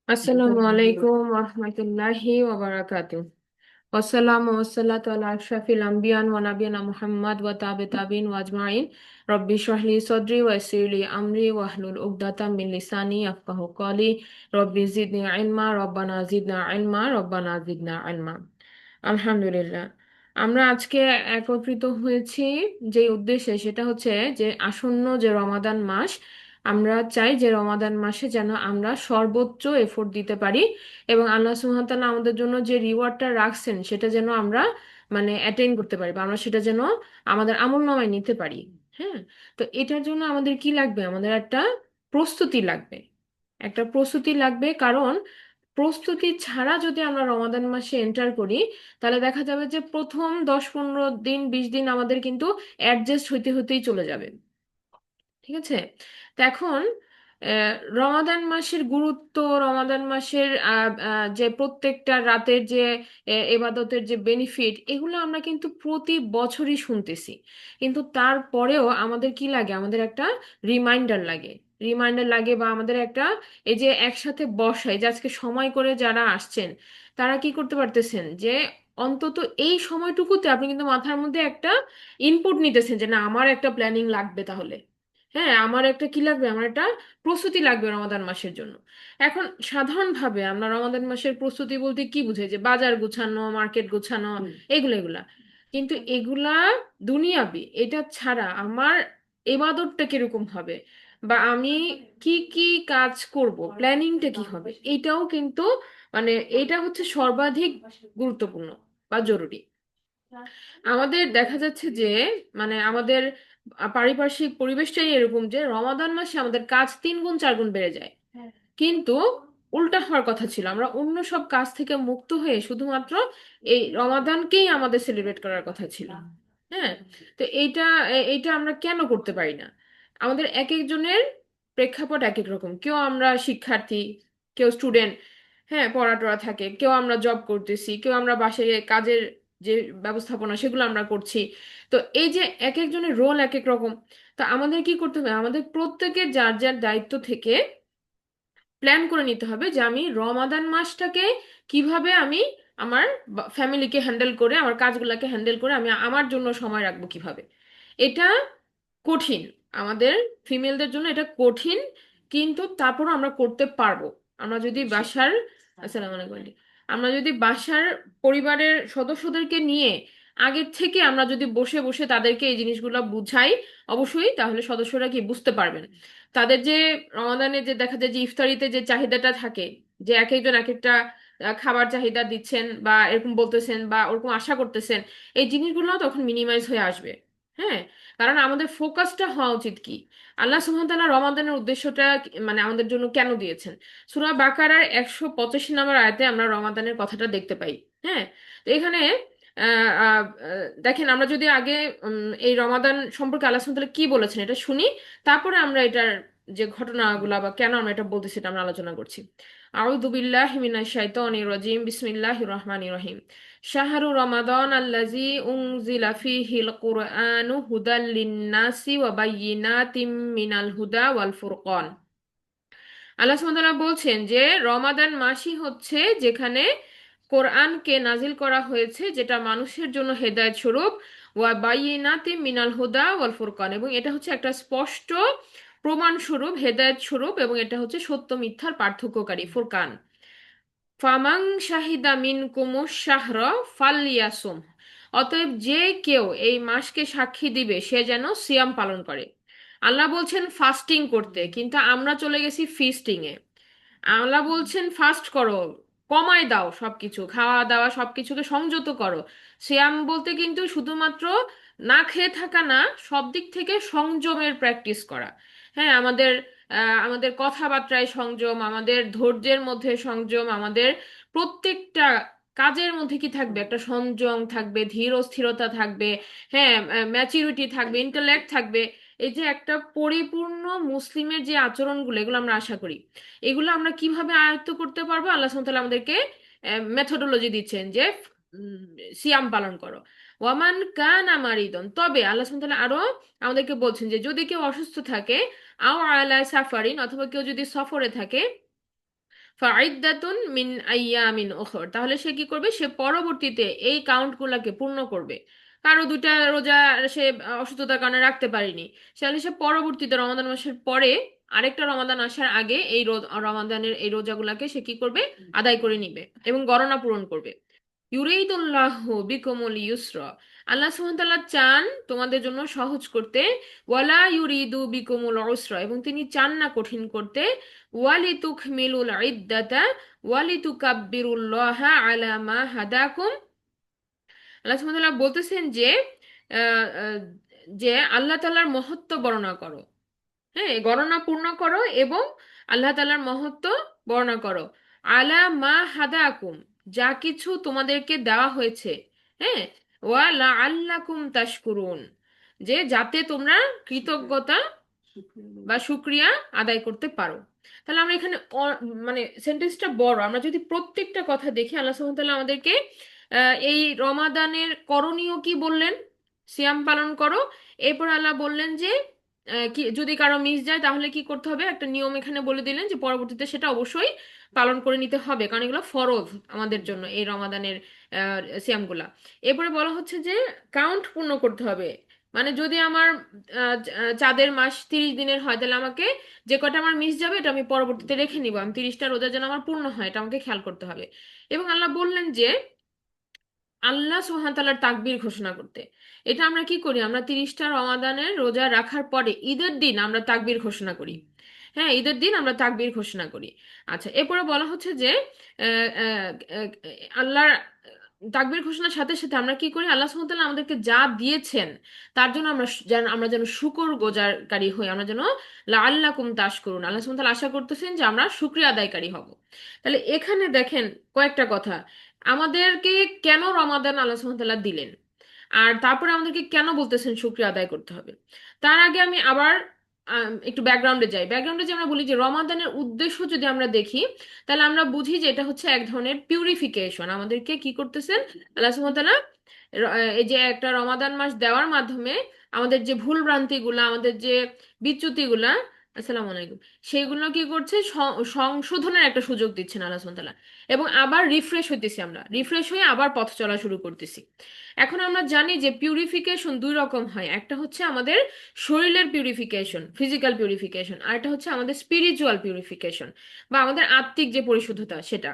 আসসালামু আলাইকুম রহমতুল্লাহি ওবারাকাতুহ। ওয়াসসালামু ওয়াসসালাতু আলা আশরাফিল আম্বিয়ান ওয়া নাবিয়িনা মুহাম্মদ ওয়া তাবিন ওয়া আজমাইন। রব্বি ইশরাহ লি সাদরি ওয়া ইয়াসসির লি আমরি ওয়াহলুল উকদাতাম মিন লিসানি ইয়াফকাহু কওলি। রব্বি জিদনি ইলমা রব্বানা জিদনা ইলমা রব্বানা জিদনা ইলমা। আলহামদুলিল্লাহ, আমরা আজকে একত্রিত হয়েছি যে উদ্দেশ্যে, সেটা হচ্ছে যে আসন্ন যে রমাদান মাস, আমরা চাই যে রমাদান মাসে যেন আমরা সর্বোচ্চ এফোর্ট দিতে পারি এবং আল্লাহ সুবহানাহু ওয়া তাআলা আমাদের জন্য যে রিওয়ার্ডটা রাখছেন সেটা যেন আমরা অ্যাটেইন করতে পারি, বা আমরা সেটা যেন আমাদের আমলনামায় নিতে পারি। হ্যাঁ, তো এটার জন্য আমাদের কি লাগবে? আমাদের একটা প্রস্তুতি লাগবে। কারণ প্রস্তুতি ছাড়া যদি আমরা রমাদান মাসে এন্টার করি, তাহলে দেখা যাবে যে প্রথম 10-15 দিন 20 দিন আমাদের কিন্তু অ্যাডজাস্ট হইতে হতেই চলে যাবে। ঠিক আছে? তো এখন রমাদান মাসের গুরুত্ব, রমাদান মাসের যে প্রত্যেকটা রাতের যে এবাদতের যে বেনিফিট, এগুলো আমরা কিন্তু প্রতি বছরই শুনতেছি। কিন্তু তারপরেও আমাদের কি লাগে? আমাদের একটা রিমাইন্ডার লাগে বা আমাদের একটা, এই যে একসাথে বসাই যে আজকে সময় করে যারা আসছেন, তারা কি করতে পারতেছেন যে অন্তত এই সময়টুকুতে আপনি কিন্তু মাথার মধ্যে একটা ইনপুট নিতেছেন যে না, আমার একটা প্ল্যানিং লাগবে তাহলে। হ্যাঁ, আমার একটা কি লাগবে? আমার একটা প্রস্তুতি লাগবে রমাদান মাসের জন্য। এখন সাধারণভাবে আমরা রমাদান মাসের প্রস্তুতি বলতে কি বুঝাই? যে বাজার গুছানো, মার্কেট গুছানো, এগুলা। কিন্তু এগুলা দুনিয়াবি। এটা ছাড়া আমার এবাদতটা কিরকম হবে, বা আমি কি কি কাজ করব, প্ল্যানিংটা কি হবে, এটাও কিন্তু এটা হচ্ছে সর্বাধিক গুরুত্বপূর্ণ বা জরুরি। আমাদের দেখা যাচ্ছে যে আমাদের পারিপার্শ্বিক পরিবেশটাই এরকম যে রমাদান মাসে আমাদের কাজ 3 গুণ 4 গুণ বেড়ে যায়। কিন্তু উল্টা হওয়ার কথা ছিল, আমরা অন্য সব কাজ থেকে মুক্ত হয়ে শুধুমাত্র এই রমাদানকেই আমাদের সেলিব্রেট করার কথা ছিল। হ্যাঁ, তো এইটা আমরা কেন করতে পারি না? আমাদের এক একজনের প্রেক্ষাপট এক এক রকম। কেউ আমরা শিক্ষার্থী, কেউ স্টুডেন্ট, হ্যাঁ, পড়াটোরা থাকে, কেউ আমরা জব করতেছি, কেউ আমরা বাসায় কাজের যে ব্যবস্থাপনা সেগুলো আমরা করছি। তো এই যে এক একজনের রোল এক এক রকম। তা আমাদের কি করতে হবে? আমাদের প্রত্যেকের যার যার দায়িত্ব থেকে প্ল্যান করে নিতে হবে যে আমি রমাদান মাসটাকে কিভাবে আমি আমার ফ্যামিলিকে হ্যান্ডেল করে, আমার কাজগুলোকে হ্যান্ডেল করে আমি আমার জন্য সময় রাখবো কিভাবে। এটা কঠিন, আমাদের ফিমেলদের জন্য এটা কঠিন, কিন্তু তারপরও আমরা করতে পারবো। আমরা যদি বাসার আসসালামু আলাইকুম আন্টি। আমরা যদি বাসার পরিবারের সদস্যদেরকে নিয়ে আগের থেকে আমরা যদি বসে বসে তাদেরকে এই জিনিসগুলো বুঝাই, অবশ্যই তাহলে সদস্যরা কি বুঝতে পারবেন। তাদের যে রমাদানে যে দেখা যায় যে ইফতারিতে যে চাহিদাটা থাকে, যে এক একজন এক একটা খাবার চাহিদা দিচ্ছেন বা এরকম বলতেছেন বা ওরকম আশা করতেছেন, এই জিনিসগুলো তখন মিনিমাইজ হয়ে আসবে। হ্যাঁ, কারণ আমাদের ফোকাসটা হওয়া উচিত কি? আল্লাহ সুবহানাহু ওয়া তাআলা রমাদানের উদ্দেশ্যটা আমাদের জন্য কেন দিয়েছেন? সূরা বাকারার 185 নম্বর আয়াতে আমরা রমাদানের কথাটা দেখতে পাই। হ্যাঁ, তো এখানে দেখেন, আমরা যদি আগে এই রমাদান সম্পর্কে আল্লাহ সুবহানাহু ওয়া তাআলা কি বলেছেন এটা শুনি, তারপরে আমরা এটার যে ঘটনাগুলো বা কেন আমরা এটা বলতেছি এটা আমরা আলোচনা করছি। আউযু বিল্লাহি মিনাশ শাইতানির রাজিম, বিসমিল্লাহির রহমানির রহিম। শাহরু রমাদান আল্লাজি উনজিলা ফীহিল কুরআনু হুদাল লিন্নাসি ওয়া বায়্যিনাতিম মিনাল হুদা ওয়াল ফুরকান। আল্লাহ সুবহানাহু ওয়া তাআলা বলছেন যে রমাদান মাসই হচ্ছে যেখানে কোরআনকে নাজিল করা হয়েছে, যেটা মানুষের জন্য হেদায়েত স্বরূপ, ওয়া বায়্যিনাতিম মিনাল হুদা ওয়াল ফুরকান, এবং এটা হচ্ছে একটা স্পষ্ট প্রমাণ স্বরূপ, হেদায়েত স্বরূপ, এবং এটা হচ্ছে সত্য মিথ্যার পার্থক্যকারী, ফুরকান। ফামাং শাহিদা মিনকুমুশ শাহরা ফালইয়াসুম। অতএব যে কেউ এই মাসকে সাক্ষী দিবে সে যেন সিয়াম পালন করে। আল্লাহ বলছেন ফাস্টিং করতে, কিন্তু আমরা চলে গেছি ফিস্টিং এ। আল্লাহ বলছেন ফাস্ট করো, কমায় দাও, সবকিছু খাওয়া দাওয়া সবকিছুকে সংযত করো। সিয়াম বলতে কিন্তু শুধুমাত্র না খেয়ে থাকা না, সব দিক থেকে সংযমের প্র্যাকটিস করা। হ্যাঁ, আমাদের কথাবার্তায় সংযম, আমাদের ধৈর্যের মধ্যে সংযম, আমাদের প্রত্যেকটা কাজের মধ্যে কি থাকবে? একটা সংযম থাকবে, ধীর স্থিরতা থাকবে, হ্যাঁ, ম্যাচুরিটি থাকবে, ইন্টেলেক্ট থাকবে। এই যে একটা পরিপূর্ণ মুসলিমের যে আচরণগুলো, এগুলো আমরা আশা করি। এগুলো আমরা কিভাবে আয়ত্ত করতে পারবো? আল্লাহ সুবহানাহু ওয়া তাআলা আমাদেরকে মেথোডোলজি দিচ্ছেন যে সিয়াম পালন করো। ওয়ামান কানা মারিদন, তবে আল্লাহ সুবহানাহু ওয়া তাআলা আরো আমাদেরকে বলছেন যে যদি কেউ অসুস্থ থাকে, আও আলা সাফারিন, অথবা কেউ যদি সফরে থাকে, ফাইদ্দাতুন মিন আইয়ামিন উখর, তাহলে সে কি করবে, সে পরবর্তীতে এই কাউন্ট গুলাকে পূর্ণ করবে। কারো দুইটা রোজা সে অসুস্থতার কারণে রাখতে পারেনি, তাহলে সে পরবর্তীতে রমাদান মাসের পরে আরেকটা রমাদান আসার আগে এই রমাদানের এই রোজাগুলাকে সে কি করবে, আদায় করে নিবে এবং গণনা পূরণ করবে। ইউরিদুল্লাহু বিকুমুল ইউসরা, আল্লাহ সুবহানাহু ওয়া তাআলা চান তোমাদের জন্য সহজ করতে, ওয়ালা ইউরিদু বিকুমুল উসরা, এবং তিনি চান না কঠিন করতে, ওয়ালিতুকমিলুল ইদ্দাতা ওয়ালিতুকাব্বিরুল্লাহা আলা মা হাদাকুম। আল্লাহ সুবহানাহু ওয়া তাআলা বলতেছেন যে আহ, আহ, যে আল্লাহ তাআলার মহত্ব বর্ণনা করো, হ্যাঁ গণনা পূর্ণ করো এবং আল্লাহ তাআলার মহত্ব বর্ণনা করো। আলা মা হাদাকুম, যা কিছু তোমাদেরকে দেওয়া হয়েছে, হ্যাঁ, ওয়া লাআল্লাকুম তাশকুরুন, যে যাতে তোমরা কৃতজ্ঞতা বা শুকরিয়া আদায় করতে পারো। তাহলে আমরা এখানে মানে সেন্টেন্সটা বড়, আমরা যদি প্রত্যেকটা কথা দেখি, আল্লাহ সুবহানাহু ওয়া তাআলা আমাদেরকে এই রমাদানের করণীয় কি বললেন, সিয়াম পালন করো। এরপর আল্লাহ বললেন যে কি যদি কারো মিস যায় তাহলে কি করতে হবে, একটা নিয়ম এখানে বলে দিলেন যে পরবর্তীতে সেটা অবশ্যই পালন করে নিতে হবে, কারণ এগুলো ফরজ আমাদের জন্য এই রমাদানের সিয়ামগুলা। এরপরে বলা হচ্ছে যে কাউন্ট পূর্ণ করতে হবে, মানে যদি আমার চাঁদের মাস 30 দিনের হয়, তাহলে আমাকে যে কটা আমার মিস যাবে এটা আমি পরবর্তীতে রেখে নিব, আমি 30টা রোজা যেন আমার পূর্ণ হয় এটা আমাকে খেয়াল করতে হবে। এবং আল্লাহ বললেন যে আল্লাহ সুবহান তাআলার তাকবীর ঘোষণা করতে। এটা আমরা কি করি, আমরা 30টা রমাদানের রোজা রাখার পরে ঈদের দিন আমরা তাকবীর ঘোষণা করি, হ্যাঁ ঈদের দিন আমরা তাকবীর ঘোষণা করি। আচ্ছা, এরপরে বলা হচ্ছে যে আহ, আহ, আহ, আল্লাহর তাকবীর ঘোষণার সাথে সাথে আমরা কি করি, আল্লাহ সুবহানাহু ওয়া তাআলা আমাদেরকে যা দিয়েছেন তার জন্য আমরা যেন শুকর গুজারকারী হই, আমরা যেন লাআল্লাকুম তাশকুরুন, আল্লাহ সুবহানাহু ওয়া তাআলা আশা করতেছেন যে আমরা শুকরিয়া আদায়কারী হব। তাহলে এখানে দেখেন কয়েকটা কথা, আমাদেরকে কেন রমাদান আল্লাহ সুবহানাহু ওয়া তাআলা দিলেন, আর তারপরে আমাদেরকে কেন বলতেছেন শুকরিয়া আদায় করতে হবে। তার আগে আমি আবার একটু ব্যাকগ্রাউন্ডে যে আমরা বলি যে রমাদানের উদ্দেশ্য যদি আমরা দেখি, তাহলে আমরা বুঝি যে এটা হচ্ছে এক ধরনের পিউরিফিকেশন, আমাদেরকে কি করতেছেন আল্লাহ সুবহানাহু ওয়া তাআলা, এই যে একটা রমাদান মাস দেওয়ার মাধ্যমে আমাদের যে ভুল ভ্রান্তি গুলা, আমাদের যে বিচ্যুতি গুলা, আসসালামু আলাইকুম, সেগুলো কি করছে, সংশোধনের একটা সুযোগ দিচ্ছেন আল্লাহ সুবহানাহু ওয়া তাআলা, এবং আবার রিফ্রেশ হইতেছি, আমরা রিফ্রেশ হয়ে আবার পথ চলা শুরু করতেছি। এখন আমরা জানি যে পিউরিফিকেশন দুই রকম হয়, একটা হচ্ছে আমাদের শরীরের পিউরিফিকেশন, ফিজিক্যাল পিউরিফিকেশন, আর একটা হচ্ছে আমাদের স্পিরিচুয়াল পিউরিফিকেশন বা আমাদের আত্মিক যে পরিশুদ্ধতা সেটা।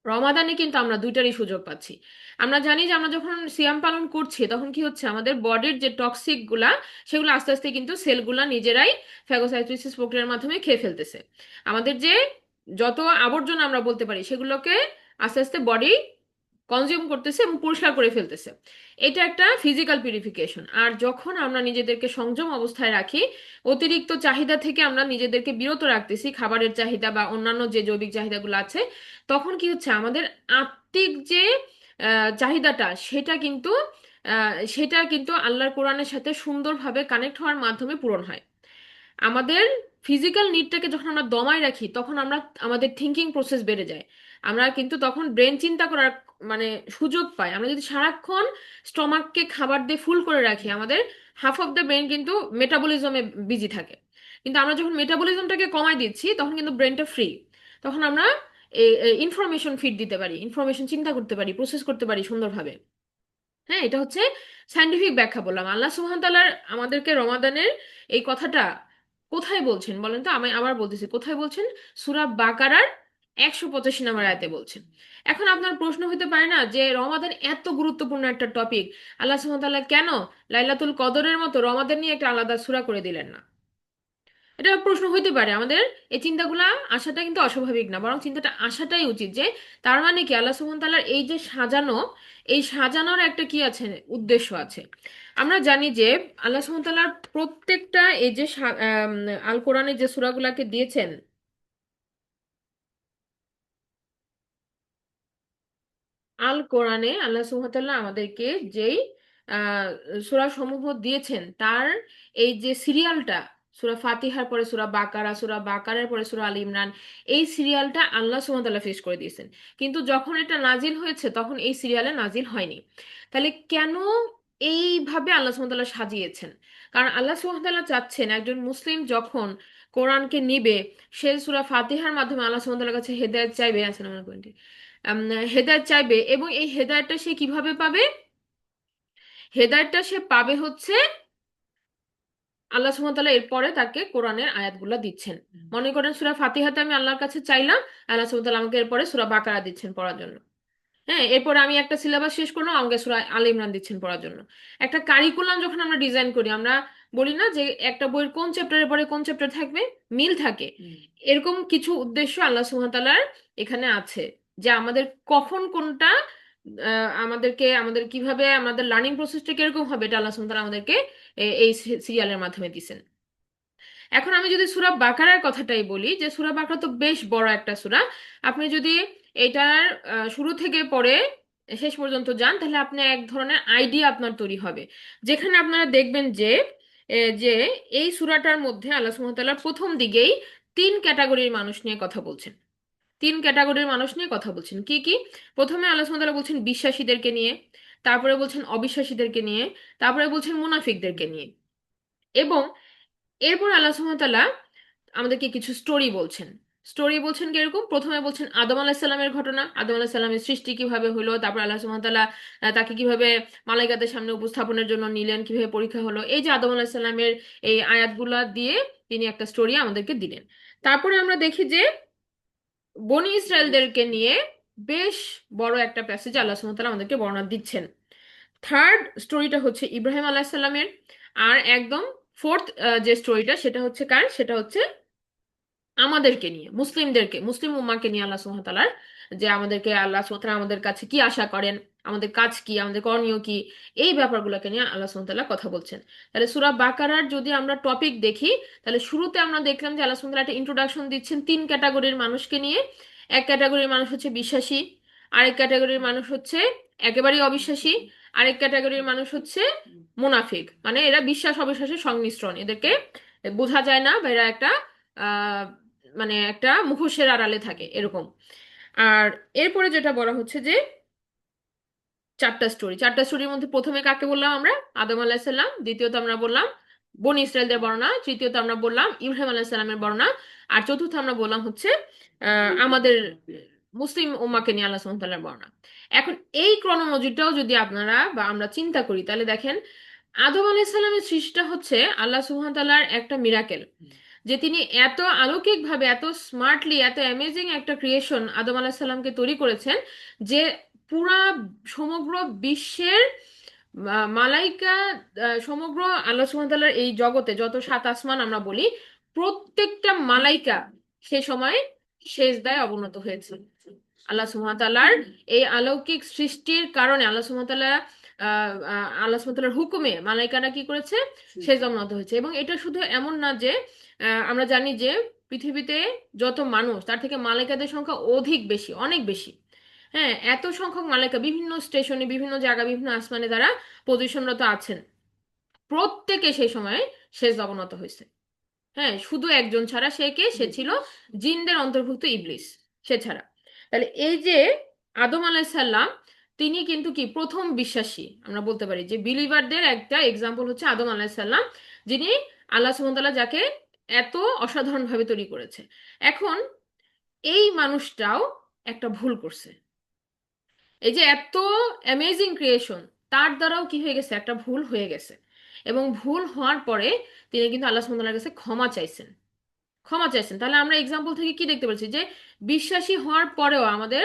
রমাদানে কিন্তু আমরা দুইটারই সুযোগ পাচ্ছি। আমরা জানি যে আমরা যখন সিয়াম পালন করছি তখন কি হচ্ছে, আমাদের বডির যে টক্সিক গুলা সেগুলো আস্তে আস্তে কিন্তু সেলগুলা নিজেরাই ফ্যাগোসাইটোসিস প্রক্রিয়ার মাধ্যমে খেয়ে ফেলতেছে। আমাদের যে যত আবর্জনা আমরা বলতে পারি সেগুলোকে আস্তে আস্তে বডি কনজিউম করতেছে এবং পরিষ্কার করে ফেলতেছে। এটা একটা ফিজিক্যাল পিউরিফিকেশন। আর যখন আমরা নিজেদেরকে সংযম অবস্থায় রাখি, অতিরিক্ত চাহিদা থেকে আমরা নিজেদেরকে বিরত রাখতেছি, খাবারের চাহিদা বা অন্যান্য যে জৈবিক চাহিদাগুলো আছে, তখন কি হচ্ছে, আমাদের আত্মিক যে চাহিদাটা সেটা কিন্তু আল্লাহর কোরআনের সাথে সুন্দরভাবে কানেক্ট হওয়ার মাধ্যমে পূরণ হয়। আমাদের ফিজিক্যাল নিডটাকে যখন আমরা দমায় রাখি তখন আমরা আমাদের থিঙ্কিং প্রসেস বেড়ে যায়, আমরা কিন্তু তখন ব্রেন চিন্তা করার মানে সুযোগ পাই। আমরা যদি সারাক্ষণ স্টমাককে খাবার দিয়ে ফুল করে রাখি, আমাদের হাফ অফ দ্য ব্রেন কিন্তু মেটাবলিজমে বিজি থাকে। কিন্তু আমরা যখন মেটাবলিজমটাকে কমাই দিচ্ছি তখন কিন্তু ব্রেনটা ফ্রি, তখন আমরা ইনফরমেশন ফিড দিতে পারি, ইনফরমেশন চিন্তা করতে পারি, প্রসেস করতে পারি সুন্দরভাবে। হ্যাঁ, এটা হচ্ছে সায়েন্টিফিক ব্যাখ্যা বললাম। আল্লাহ সুবহানাহু ওয়া তাআলা আমাদেরকে রমাদানের এই কথাটা কোথায় বলছেন বলেন তো, আমি আবার বলতেছি কোথায় বলছেন, সূরা বাকারার 185 নম্বর আয়াতে বলছেন। এখন আপনার প্রশ্ন হতে পারে না যে রমাদান এত গুরুত্বপূর্ণ একটা টপিক, আল্লাহ সুবহানাহু ওয়া তাআলা কেন লাইলাতুল কদরের মতো রমাদান নিয়ে একটা আলাদা সূরা করে দিলেন না? এটা প্রশ্ন হইতে পারে আমাদের। এই চিন্তাগুলা আসাটা কিন্তু অস্বাভাবিক না, বরং চিন্তাটা আসাটাই উচিত যে তার মানে কি আল্লাহ সুবহানাহু ওয়া তাআলার এই যে সাজানো, এই সাজানোর একটা কি আছে, উদ্দেশ্য আছে। আমরা জানি যে আল্লাহ সুবহানাহু ওয়া তাআলার প্রত্যেকটা এই যে আল কোরআনে যে সূরাগুলাকে দিয়েছেন, আল কোরআনে আল্লাহ সুবহানাহু ওয়া তাআলা আমাদেরকে যেই আহ সূরা সমূহ দিয়েছেন তার এই যে সিরিয়ালটা, সূরা ফাতিহার পরে সূরা বাকারা, সূরা বাকারার পরে সূরা আল ইমরান, এই সিরিয়ালটা আল্লাহ সুবহানাহু ওয়া তাআলা ফিক্স করে দিয়েছেন। কিন্তু যখন এটা নাজিল হয়েছে তখন এই সিরিয়ালে নাজিল হয়নি। তাহলে কেন এইভাবে আল্লাহ সুবহানাহু ওয়া তাআলা সাজিয়েছেন? কারণ আল্লাহ সুবহানাহু ওয়া তাআলা চাচ্ছেন একজন মুসলিম যখন কোরআনকে নিবে, সে সূরা ফাতিহার মাধ্যমে আল্লাহ সুবহানাহু ওয়া তাআলার কাছে হেদায়েত চাইবে, আছে না পয়েন্টে, হেদায়েত চাইবে, এবং এই হেদায়েতটা সে কিভাবে পাবে? হেদায়েতটা সে পাবে হচ্ছে আল্লাহ সুবহানাহু ওয়া তাআলা এরপরে তাকে কোরআনের আয়াতগুলো দিচ্ছেন। মনে করেন সূরা ফাতিহাতে আমি আল্লাহর কাছে চাইলাম, আল্লাহ সুবহানাহু ওয়া তাআলা আমাকে এরপরে সূরা বাকারা দিচ্ছেন পড়ার জন্য। হ্যাঁ, এরপরে আমি একটা সিলেবাস শেষ করলাম, আমাকে সূরা আল ইমরান দিচ্ছেন পড়ার জন্য। একটা কারিকুলাম যখন আমরা ডিজাইন করি, আমরা বলি না যে একটা বইয়ের কোন চ্যাপ্টারের পরে কোন চ্যাপ্টার থাকবে, মিল থাকে। এরকম কিছু উদ্দেশ্য আল্লাহ সুবহানাহু ওয়া তাআলার এখানে আছে, যে আমাদের কখন কোনটা, আমাদের কিভাবে আমাদের লার্নিং প্রসেসটা কিরকম হবে, এটা আল্লাহ সুবহানাহু ওয়া তাআলা আমাদেরকে এই সিরিয়ালের মাধ্যমে দিছেন। এখন আমি যদি সূরা বাকারার কথাটাই বলি, যে সূরা বাকারা তো বেশ বড় একটা সূরা। আপনি যদি এটার শুরু থেকে পড়ে শেষ পর্যন্ত যান, তাহলে আপনি এক ধরনের আইডিয়া আপনার তৈরি হবে, যেখানে আপনারা দেখবেন যে যে এই সূরাটার মধ্যে আল্লাহ সুবহানাহু ওয়া তাআলা প্রথম দিকেই তিন ক্যাটাগরির মানুষ নিয়ে কথা বলছেন। তিন ক্যাটাগরির মানুষ নিয়ে কথা বলছেন। কি কি? প্রথমে আল্লাহ সুবহানাহু ওয়া তাআলা বলছেন বিশ্বাসীদেরকে নিয়ে, তারপরে বলছেন অবিশ্বাসীদেরকে নিয়ে, তারপরে বলছেন মুনাফিকদেরকে নিয়ে। এবং এরপর আল্লাহ সুবহানাহু ওয়া তাআলা আমাদেরকে কিছু স্টোরি বলছেন। স্টোরি বলছেন কিরকম? প্রথমে বলছেন আদম আলাইহিস সালামের ঘটনা, আদম আলাইহিস সালামের সৃষ্টি কিভাবে হলো, তারপর আল্লাহ সুবহানাহু ওয়া তাআলা তাকে কিভাবে মালাইকাদের সামনে উপস্থাপনের জন্য নিলেন, কিভাবে পরীক্ষা হলো, এই যে আদম আলাইহিস সালামের এই আয়াতগুলা দিয়ে তিনি একটা স্টোরি আমাদেরকে দিলেন। তারপরে আমরা দেখি যে বনি ইসরায়েলদেরকে নিয়ে বেশ বড় একটা প্যাসেজ আল্লাহ সুবহানাহু ওয়া তাআলা আমাদেরকে বর্ণনা দিচ্ছেন। থার্ড স্টোরিটা হচ্ছে ইব্রাহিম আলাইহিস সালামের। আর একদম ফোর্থ যে স্টোরিটা, সেটা হচ্ছে কার? সেটা হচ্ছে আমাদেরকে নিয়ে, মুসলিমদেরকে, মুসলিম উম্মাহকে নিয়ে আল্লাহ সুবহানাহু ওয়া তাআলার, যে আমাদেরকে আল্লাহ সুবহানাহু ওয়া তাআলা আমাদের কাছে কি আশা করেন, আমাদের কাজ কি, আমাদের করণীয় কি, এই ব্যাপারগুলোকে নিয়ে আল্লাহ সুবহানাহু ওয়া তাআলা কথা বলছেন। তাহলে সূরা বাকারার যদি আমরা টপিক দেখি, তাহলে শুরুতে আমরা দেখলাম যে আল্লাহ সুবহানাহু ওয়া তাআলা একটা ইন্ট্রোডাকশন দিচ্ছেন তিন ক্যাটাগরির মানুষকে নিয়ে। এক ক্যাটাগরির মানুষ হচ্ছে বিশ্বাসী, আরেক ক্যাটাগরির মানুষ হচ্ছে একেবারেই অবিশ্বাসী, আরেক ক্যাটাগরির মানুষ হচ্ছে মুনাফিক, মানে এরা বিশ্বাস অবিশ্বাসের সংমিশ্রণ, এদেরকে বোঝা যায় না, বা এরা একটা আহ মানে একটা মুখোশের আড়ালে থাকে এরকম। আর এরপরে যেটা বলা হচ্ছে যে চারটা স্টোরি, চারটা স্টোরির মধ্যে প্রথমে কাকে বললাম আমরা? আদম আলাইহিস সালাম। দ্বিতীয়ত আমরা বললাম বনি ইসরায়েলদের বর্ণনা। তৃতীয়ত আমরা বললাম ইব্রাহিম আলাইহিস সালামের বর্ণনা। আর চতুর্থ আমরা বললাম হচ্ছে আমাদের মুসলিম উম্মাহকে নিয়ে আল্লাহ সুবহানাহু ওয়া তাআলার বর্ণনা। এখন এই ক্রনোলজিটাও যদি আপনারা বা আমরা চিন্তা করি, তাহলে দেখেন আদম আলাইহিস সালামের সৃষ্টিটা হচ্ছে আল্লাহ সুবহানাহু ওয়া তাআলার একটা মিরাকেল, যে তিনি এত অলৌকিক ভাবে, এত স্মার্টলি, এত অ্যামেজিং একটা ক্রিয়েশন আদম আলাইহিস সালামকে তৈরি করেছেন, যে পুরা সমগ্র বিশ্বের মালাইকা, সমগ্র আল্লাহ সুবহানাহু ওয়া তাআলার এই জগতে যত সাত আসমান আমরা বলি, প্রত্যেকটা মালাইকা সে সময় সেজদায় অবনত হয়েছে। আল্লাহ সুবহানাহু ওয়া তাআলার এই অলৌকিক সৃষ্টির কারণে আল্লাহ সুবহানাহু ওয়া তাআলার হুকুমে মালাইকারা কি করেছে? সেজদা অবনত হয়েছে। এবং এটা শুধু এমন না যে আমরা জানি যে পৃথিবীতে যত মানুষ, তার থেকে মালাইকাদের সংখ্যা অধিক বেশি, অনেক বেশি। হ্যাঁ, এত সংখ্যক মালাইকা বিভিন্ন স্টেশনে, বিভিন্ন জায়গা, বিভিন্ন আসমানে তারা পজিশনরত আছেন। প্রত্যেকে সেই সময় সেজদা অবনত হয়েছে। হ্যাঁ, শুধু একজন ছাড়া, সে কে? সে ছিল জিনদের অন্তর্ভুক্ত ইবলিস, সে ছাড়া। তাহলে এই যে আদম আলাইহিস সালাম, তিনি কিন্তু কি প্রথম বিশ্বাসী, আমরা বলতে পারি যে বিলিভারদের একটা এক্সাম্পল হচ্ছে আদম আলাইহিস সালাম, যিনি আল্লাহ সুবহানাহু ওয়া তাআলা যাকে এত অসাধারণ ভাবে তৈরি করেছে। এখন এই মানুষটাও একটা ভুল করছে। এই যে এত অ্যামেজিং ক্রিয়েশন, তার দ্বারাও কি হয়ে গেছে? একটা ভুল হয়ে গেছে। এবং ভুল হওয়ার পরে তিনি কিন্তু আল্লাহ সুবহানাহু ওয়া তাআলার কাছে ক্ষমা চাইছেন, ক্ষমা চাইছেন। তাহলে আমরা এক্সাম্পল থেকে কি দেখতে পাচ্ছি? যে বিশ্বাসী হওয়ার পরেও আমাদের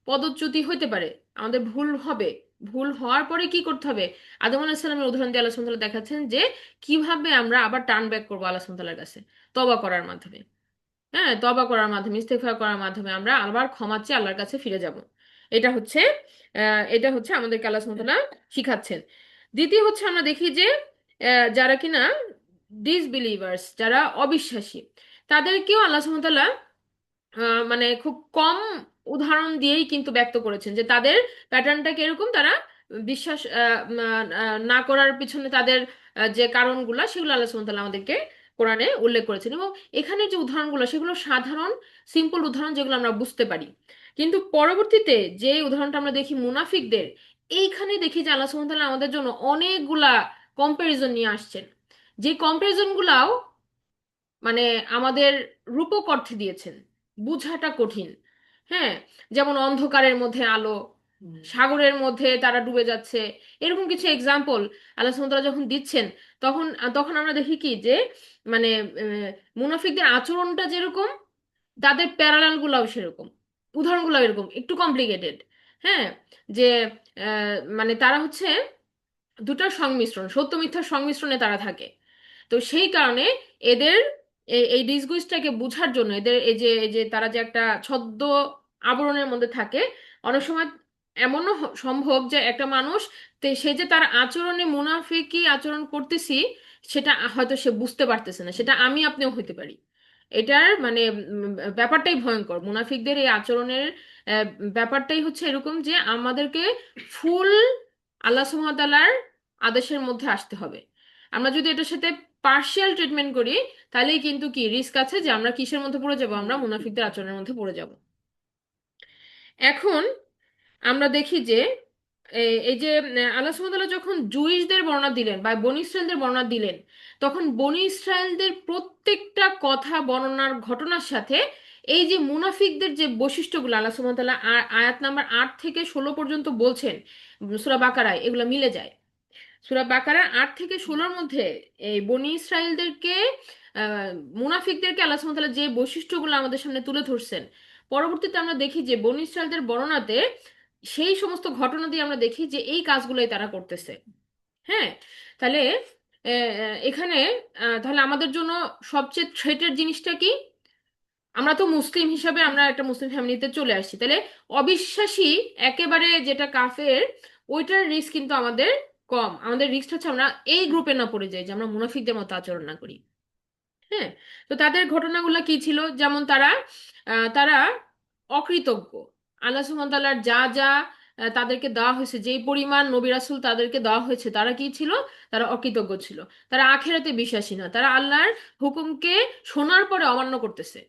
পদচ্যুতি হতে পারে, আমাদের ভুল হবে। ভুল হওয়ার পরে কি করতে হবে? আদম আলাইহিস সালামের উদাহরণ দিয়ে আল্লাহ সুবহানাহু ওয়া তাআলা দেখাচ্ছেন যে কিভাবে আমরা আবার টার্ন ব্যাক করবো আল্লাহ সুবহানাহু ওয়া তাআলার কাছে, তওবা করার মাধ্যমে। হ্যাঁ, তওবা করার মাধ্যমে, ইস্তেগফার করার মাধ্যমে আমরা আবার ক্ষমা চেয়ে আল্লাহর কাছে ফিরে যাব। এটা হচ্ছে আমাদেরকে আল্লাহ সুবহানাহু ওয়া তাআলা শিখাচ্ছেন। দ্বিতীয় হচ্ছে আমরা দেখি যে যারা কিনা ডিসবিলিভার্স, যারা অবিশ্বাসী, তাদেরকেও আল্লাহ সুবহানাহু ওয়া তাআলা মানে খুব কম উদাহরণ দিয়েই কিন্তু ব্যক্ত করেছেন, যে তাদের প্যাটার্নটা কিরকম। তারা বিশ্বাস না করার পিছনে তাদের যে কারণগুলা, সেগুলো আল্লাহ সুবহানাহু ওয়া তাআলা আমাদেরকে কোরআনে উল্লেখ করেছেন। এবং এখানে যে উদাহরণগুলো সেগুলো সাধারণ সিম্পল উদাহরণ যেগুলো আমরা বুঝতে পারি। কিন্তু পরবর্তীতে যে উদাহরণটা আমরা দেখি মুনাফিকদের, এইখানে দেখি যে আল্লাহ সুবহানাহু ওয়া তাআলা আমাদের জন্য অনেকগুলা কম্পারিজন নিয়ে আসছেন, যে কম্পারিজন গুলাও মানে আমাদের রূপক অর্থে দিয়েছেন, বুঝাটা কঠিন। হ্যাঁ, যেমন অন্ধকারের মধ্যে আলো, সাগরের মধ্যে তারা ডুবে যাচ্ছে, এরকম কিছু এক্সাম্পল আল্লাহ সুবহানাহু ওয়া তাআলা যখন দিচ্ছেন, তখন তখন আমরা দেখি কি যে মানে মুনাফিকদের আচরণটা যেরকম, তাদের প্যারালাল গুলাও সেরকম, উদাহরণগুলো এরকম একটু কমপ্লিকেটেড। হ্যাঁ, যে মানে তারা হচ্ছে দুটার সংমিশ্রণ, সত্য মিথ্যার সংমিশ্রণে তারা থাকে। তো সেই কারণে এদের এই ডিসগুইজটাকে বোঝার জন্য, এদের এই যে তারা যে একটা ছদ্ম আবরণের মধ্যে থাকে, অনেক সময় এমনও সম্ভব যে একটা মানুষ সে যে তার আচরণে মুনাফিকি আচরণ করতেছি সেটা হয়তো সে বুঝতে পারতেছে না, সেটা আমি আপনিও হইতে পারি। এটার মানে ব্যাপারটাই ভয়ঙ্কর মুনাফিকদের এই আচরণের। আহ, ব্যাপারটাই হচ্ছে এরকম যে আমাদেরকে ফুল আল্লাহ সুবহানাহু ওয়া তাআলার আদেশের মধ্যে আসতে হবে। আমরা যদি এটার সাথে পার্শিয়াল ট্রিটমেন্ট করি, তাহলেই কিন্তু কি রিস্ক আছে যে আমরা কিসের মধ্যে পড়ে যাব, আমরা মুনাফিকদের আচরণের মধ্যে পড়ে যাব। এখন আমরা দেখি যে এই যে আল্লাহ সুবহানাহু ওয়া তাআলা যখন জুইশদের বর্ণনা দিলেন বা বনি ইসরায়েলদের বর্ণনা দিলেন, তখন বনি ইসরায়েলদের প্রত্যেকটা কথা বর্ণনার ঘটনার সাথে এই যে মুনাফিকদের যে বৈশিষ্ট্যগুলো আল্লাহ সুবহানাহু ওয়া তাআলা আয়াত নাম্বার 8 থেকে 16 পর্যন্ত বলছেন সূরা বাকারায়, এগুলো মিলে যায়। সূরা বাকারা 8 থেকে 16-র মধ্যে এই বনি ইসরাইলদেরকে আহ মুনাফিকদেরকে আল্লাহ সুবহানাহু ওয়া তাআলা যে বৈশিষ্ট্যগুলো আমাদের সামনে তুলে ধরছেন, পরবর্তীতে আমরা দেখি যে বনি ইসরাইলদের বর্ণনাতে সেই সমস্ত ঘটনা দিয়ে আমরা দেখি যে এই কাজগুলোই তারা করতেছে। হ্যাঁ, তাহলে এখানে তাহলে আমাদের জন্য সবচেয়ে থ্রেটের জিনিসটা কি? আমরা তো মুসলিম হিসাবে আমরা একটা মুসলিম ফ্যামিলিতে চলে আসছি, তাহলে অবিশ্বাসী একেবারে যেটা কাফের, ওইটার রিস্ক কিন্তু আমাদের কম। আমাদের রিস্ক হচ্ছে আমরা এই গ্রুপে না পড়ে যাই, যে আমরা মুনাফিকদের মতো আচরণ না করি। হ্যাঁ, তো তাদের ঘটনাগুলো কি ছিল? যেমন তারা অকৃতজ্ঞ। আল্লাহ সুবহানাহু ওয়া তাআলার যা যা তাদেরকে দেওয়া হয়েছে, যেই পরিমাণ নবী রাসূল তাদেরকে দেওয়া হয়েছে, তারা কি ছিল? তারা অকৃতজ্ঞ ছিল। তারা আখিরাতে বিশ্বাসী না, তারা আল্লাহর হুকুমকে শোনার পরে অমান্য করতেছে।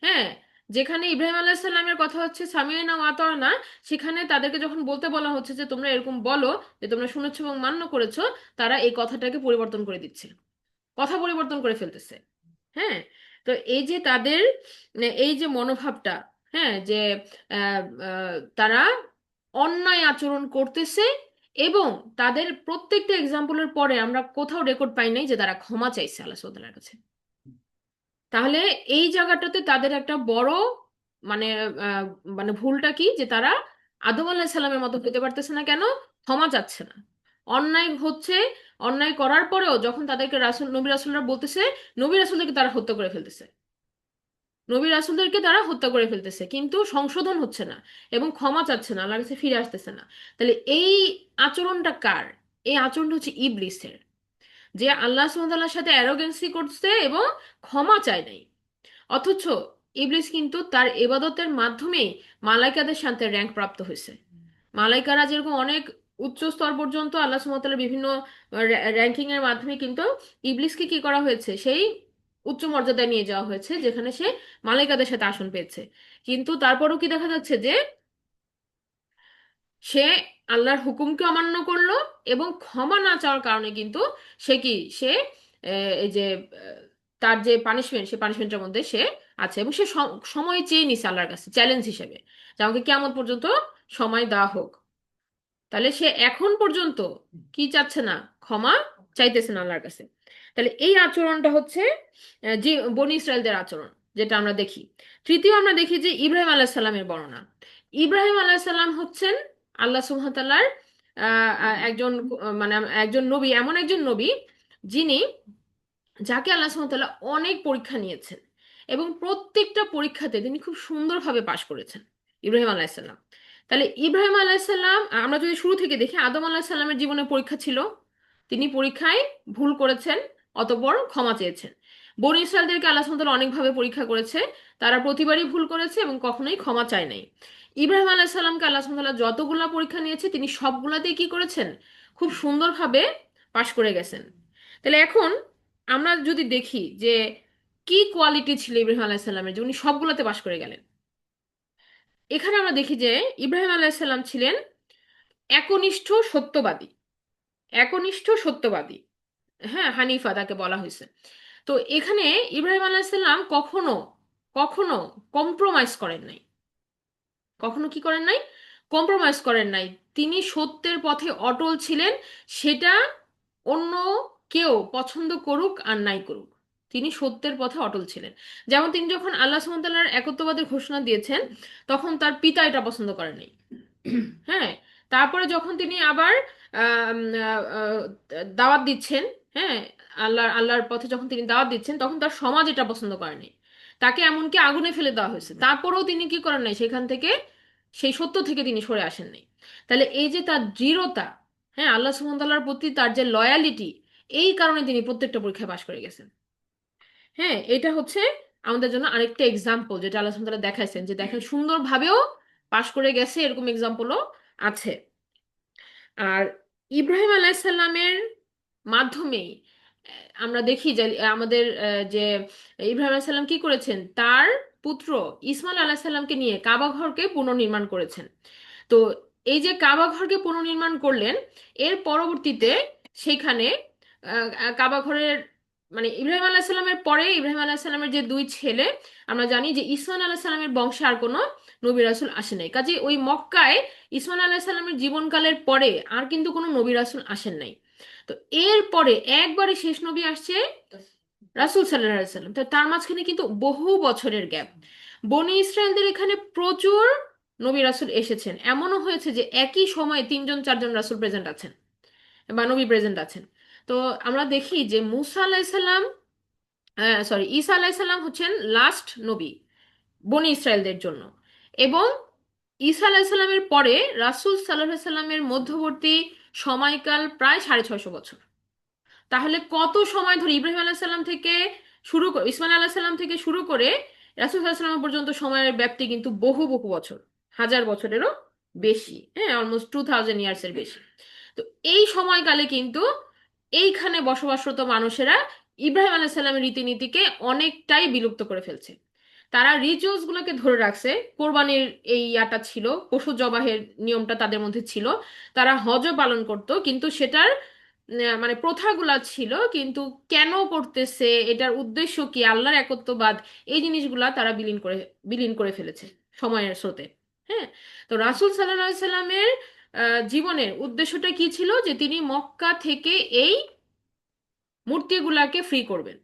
হ্যাঁ, যেখানে ইব্রাহিম আলাইহিস সালামের কথা হচ্ছে সামিয়না ওয়া আতানা, সেখানে তাদেরকে যখন বলতে বলা হচ্ছে যে তোমরা এরকম বলো যে তোমরা শুনেছো এবং মান্য করেছো, তারা এই কথাটাকে পরিবর্তন করে দিচ্ছে, কথা পরিবর্তন করে ফেলতেছে। হ্যাঁ, তো এই যে তাদের এই যে মনোভাবটা, হ্যাঁ, যে তারা অন্যায় আচরণ করতেছে, এবং তাদের প্রত্যেকটা এক্সাম্পলের পরে আমরা কোথাও রেকর্ড পাই নাই যে তারা ক্ষমা চাইছে আল্লাহ সুবহানাহু ওয়া তাআলার কাছে। তাহলে এই জায়গাটাতে তাদের একটা বড় মানে আহ, মানে ভুলটা কি, যে তারা আদম আলাইহিস সালামের মতো হতে পারতেছে না। কেন? ক্ষমা চাচ্ছে না। অন্যায় হচ্ছে, অন্যায় করার পরেও যখন তাদেরকে রাসূল নবী রাসূলরা বলতেছে, নবী রাসূলদেরকে তারা হত্যা করে ফেলতেছে, নবী রাসূলদেরকে তারা হত্যা করে ফেলতেছে, কিন্তু সংশোধন হচ্ছে না এবং ক্ষমা চাচ্ছে না, আল্লাহর কাছে ফিরে আসতেছে না। তাহলে এই আচরণটা কার? এই আচরণটা হচ্ছে ইবলিসের, যে আল্লাহ সুবহানাহু ওয়া তাআলার সাথে অ্যারোগেন্সি করছে এবং ক্ষমা চায় নাই। অথচ ইবলিস কিন্তু তার ইবাদতের মাধ্যমেই মালাইকাদের সাথে র্যাঙ্ক প্রাপ্ত হয়েছে। মালাইকারা যেরকম অনেক উচ্চ স্তর পর্যন্ত আল্লাহ সুবহানাহু ওয়া তাআলার বিভিন্ন র্যাঙ্কিং এর মাধ্যমে, কিন্তু ইবলিসকে কি করা হয়েছে? সেই উচ্চ মর্যাদায় নিয়ে যাওয়া হয়েছে যেখানে সে মালাইকাদের সাথে আসন পেয়েছে। কিন্তু তারপরও কি দেখা যাচ্ছে যে সে আল্লাহর হুকুমকে অমান্য করলো, এবং ক্ষমা না চাওয়ার কারণে কিন্তু সে এই যে তার যে পানিশমেন্ট, সে পানিশমেন্টের মধ্যে সে আছে, এবং সে সময় চেয়ে নিছে আল্লাহর কাছে চ্যালেঞ্জ হিসেবে যে আমাকে কিয়ামত পর্যন্ত সময় দেওয়া হোক। তাহলে সে এখন পর্যন্ত কি চাচ্ছে না? ক্ষমা চাইতেছে না আল্লাহর কাছে। তাহলে এই আচরণটা হচ্ছে যে বনি ইসরায়েলদের আচরণ, যেটা আমরা দেখি। তৃতীয় আমরা দেখি যে ইব্রাহিম আলাইহিস সালামের বর্ণনা। ইব্রাহিম আলাইহিস সালাম হচ্ছেন আল্লাহ সুবহানাহু ওয়া তাআলার একজন মানে একজন নবী, এমন একজন নবী যিনি, যাকে আল্লাহ সুবহানাহু ওয়া তাআলা অনেক পরীক্ষা নিয়েছেন, এবং প্রত্যেকটা পরীক্ষাতে তিনি খুব সুন্দরভাবে পাশ করেছেন ইব্রাহিম আলাইহিস সালাম। তাহলে ইব্রাহিম আলাইহিস সালাম, আমরা যদি শুরু থেকে দেখি, আদম আলাইহিস সালামের জীবনে পরীক্ষা ছিল, তিনি পরীক্ষায় ভুল করেছেন, অতঃপর ক্ষমা চেয়েছেন। বনী ইসরায়েলদেরকে আল্লাহ সুবহানাহু ওয়া তাআলা অনেকভাবে পরীক্ষা করেছে, তারা প্রতিবারই ভুল করেছে এবং কখনোই ক্ষমা চায় নাই। ইব্রাহিম আলাইহিস সালামকে আল্লাহ সুবহানাহু ওয়া তাআলা যতগুলা পরীক্ষা নিয়েছে, তিনি সবগুলাতেই কি করেছেন? খুব সুন্দরভাবে পাশ করে গেছেন। তাহলে এখন আমরা যদি দেখি যে কি কোয়ালিটি ছিল ইব্রাহিম আলাইসাল্লামের, যে উনি সবগুলোতে পাশ করে গেলেন। এখানে আমরা দেখি যে ইব্রাহিম আলাইসাল্লাম ছিলেন একনিষ্ঠ সত্যবাদী। একনিষ্ঠ সত্যবাদী, হ্যাঁ, হানিফা তাকে বলা হয়েছে। তো এখানে ইব্রাহিম আলাইসাল্লাম কখনো কখনো কম্প্রোমাইজ করেন নাই। কখনো কি করেন নাই? কম্প্রোমাইজ করেন নাই। তিনি সত্যের পথে অটল ছিলেন। সেটা অন্য কেউ পছন্দ করুক আর নাই করুক, তিনি সত্যের পথে অটল ছিলেন। যেমন তিনি যখন আল্লাহ সুবহানাহু ওয়া তাআলার একত্ববাদের ঘোষণা দিয়েছেন, তখন তার পিতা এটা পছন্দ করেননি। হ্যাঁ, তারপরে যখন তিনি আবার আম, আহ, আহ, দাওয়াত দিচ্ছেন, হ্যাঁ, আল্লাহর পথে যখন তিনি দাওয়াত দিচ্ছেন, তখন তার সমাজ এটা পছন্দ করেনি। তাকে এমনকি আগুনে ফেলে দেওয়া হয়েছে, তারপরেও তিনি কি করেন নাই, সেখান থেকে, সেই সত্য থেকে তিনি সরে আসেন নাই। তাহলে এই যে তার দৃঢ়তা, হ্যাঁ, আল্লাহ সুবহানাহু ওয়া তাআলার প্রতি তার যে লয়ালিটি, এই কারণে তিনি প্রত্যেকটা পরীক্ষায় পাশ করে গেছেন। হ্যাঁ, এটা হচ্ছে আমাদের জন্য আরেকটা এক্সাম্পল, যেটা আল্লাহ সুবহানাহু ওয়া তাআলা দেখাইছেন, যে দেখেন সুন্দরভাবেও পাশ করে গেছে, এরকম এক্সাম্পলও আছে। আর ইব্রাহিম আলাইসাল্লামের মাধ্যমেই আমরা দেখি যে আমাদের যে ইব্রাহিম আলাইসাল্লাম কি করেছেন, তার পুত্র ইসমাইল আলাইসাল্লামকে নিয়ে কাবা ঘরকে পুনর্নির্মাণ করেছেন। তো এই যে কাবা ঘরকে পুনর্নির্মাণ করলেন, এর পরবর্তীতে সেখানে কাবা ঘরের, মানে ইব্রাহিম আলাইসাল্লামের পরে ইব্রাহিম আলাইসাল্লামের যে দুই ছেলে, আমরা জানি যে ইসমাইল আলাইসাল্লামের বংশে আর কোনো নবী রাসূল আসে নাই। কাজে ওই মক্কায় ইসমাইল আলাইসাল্লামের জীবনকালের পরে আর কিন্তু কোনো নবী রাসূল আসেন নাই। তো এর পরে একবারে শেষ নবী আসছে রাসূল সাল্লাল্লাহু আলাইহি সাল্লাম। তো তার মাঝখানে কিন্তু বহু বছরের গ্যাপ। বনি ইসরায়েলদের এখানে প্রচুর নবী রাসূল এসেছেন, এমনও হয়েছে যে একই সময়ে তিনজন চারজন রাসূল প্রেজেন্ট আছেন বা নবী প্রেজেন্ট আছেন। তো আমরা দেখি যে মুসা আলাইসাল্লাম, সরি, ঈসা আলাইসাল্লাম হচ্ছেন লাস্ট নবী বনি ইসরায়েলদের জন্য। এবং ঈসা আলাইসাল্লামের পরে রাসূল সাল্লাল্লাহু আলাইহি সাল্লামের মধ্যবর্তী সময়কাল প্রায় 650 বছর। তাহলে কত সময় ধরে ইব্রাহিম আলাইসাল্লাম থেকে শুরু করে, ইসমাইল আলাইসাল্লাম থেকে শুরু করে রাসূল সাল্লাল্লাহু আলাইহি সাল্লাম পর্যন্ত সময়ের ব্যাপ্তি কিন্তু বহু বহু বছর, হাজার বছরেরও বেশি, হ্যাঁ, অলমোস্ট 2000 ইয়ার্স এর বেশি। তো এই সময়কালে কিন্তু এইখানে বসবাসরত মানুষেরা ইব্রাহিম আলাইহিস সালামের রীতিনীতিকে অনেকটাই বিলুপ্ত করে ফেলছে। তারা রিচুয়ালস গুলোকে ধরে রাখছে, কোরবানির এই ইয়াটা ছিল, পশু জবাহের নিয়মটা তাদের মধ্যে ছিল, তারা হজও পালন করত, কিন্তু সেটার মানে প্রথাগুলা ছিল, কিন্তু কেন করতেছে, এটার উদ্দেশ্য কি, আল্লাহর একত্ববাদ, এই জিনিসগুলা তারা বিলীন করে ফেলেছে সময়ের স্রোতে। হ্যাঁ, তো রাসূল সাল্লাল্লাহু আলাইহি সাল্লামের জীবনের উদ্দেশ্যটা কি ছিল, যে তিনি মক্কা থেকে এই মূর্তিগুলাকে ফ্রি করবেন।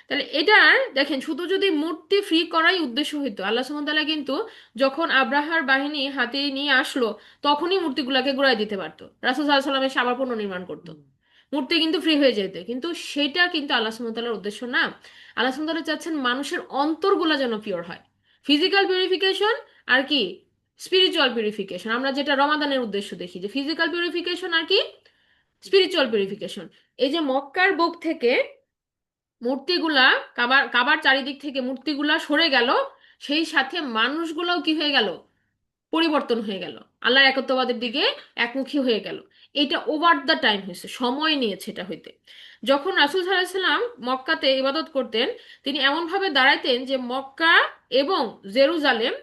তাহলে এটার দেখেন, শুধু যদি মূর্তি ফ্রি করাই উদ্দেশ্য হইতো, আল্লাহ সুবহানাহু ওয়া তাআলা কিন্তু যখন আব্রাহার বাহিনী হাতে নিয়ে আসলো, তখনই মূর্তিগুলাকে গুড়াই দিতে পারতো, রাসূল সাল্লাল্লাহু আলাইহি ওয়াসাল্লাম এসে আবার পুনর্নির্মাণ করতো, মূর্তি কিন্তু ফ্রি হয়ে যেত। কিন্তু সেটা কিন্তু আল্লাহ সুবহানাহু ওয়া তাআলার উদ্দেশ্য না। আল্লাহ সুবহানাহু ওয়া তাআলা চাচ্ছেন মানুষের অন্তরগুলা যেন পিওর হয়। ফিজিক্যাল পিউরিফিকেশন আর কি স্পিরিচুয়াল পিউরিফিকেশন, আমরা যেটা রমাদানের উদ্দেশ্য দেখি, যে ফিজিক্যাল পিউরিফিকেশন আর কি স্পিরিচুয়াল পিউরিফিকেশন। এই যে মক্কার বুক থেকে মূর্তিগুলা, কাবার কাবার চারিদিক থেকে মূর্তিগুলা সরে গেল, সেই সাথে মানুষগুলোও কি হয়ে গেল, পরিবর্তন হয়ে গেল, আল্লাহর একত্ববাদের দিকে একমুখী হয়ে গেল। এটা ওভার দ্য টাইম হয়েছে, সময় নিয়েছে এটা হইতে। যখন রাসূল সাল্লাল্লাহু আলাইহি সাল্লাম মক্কাতে ইবাদত করতেন, তিনি এমন ভাবে দাঁড়াইতেন যে মক্কা এবং জেরুজালেম,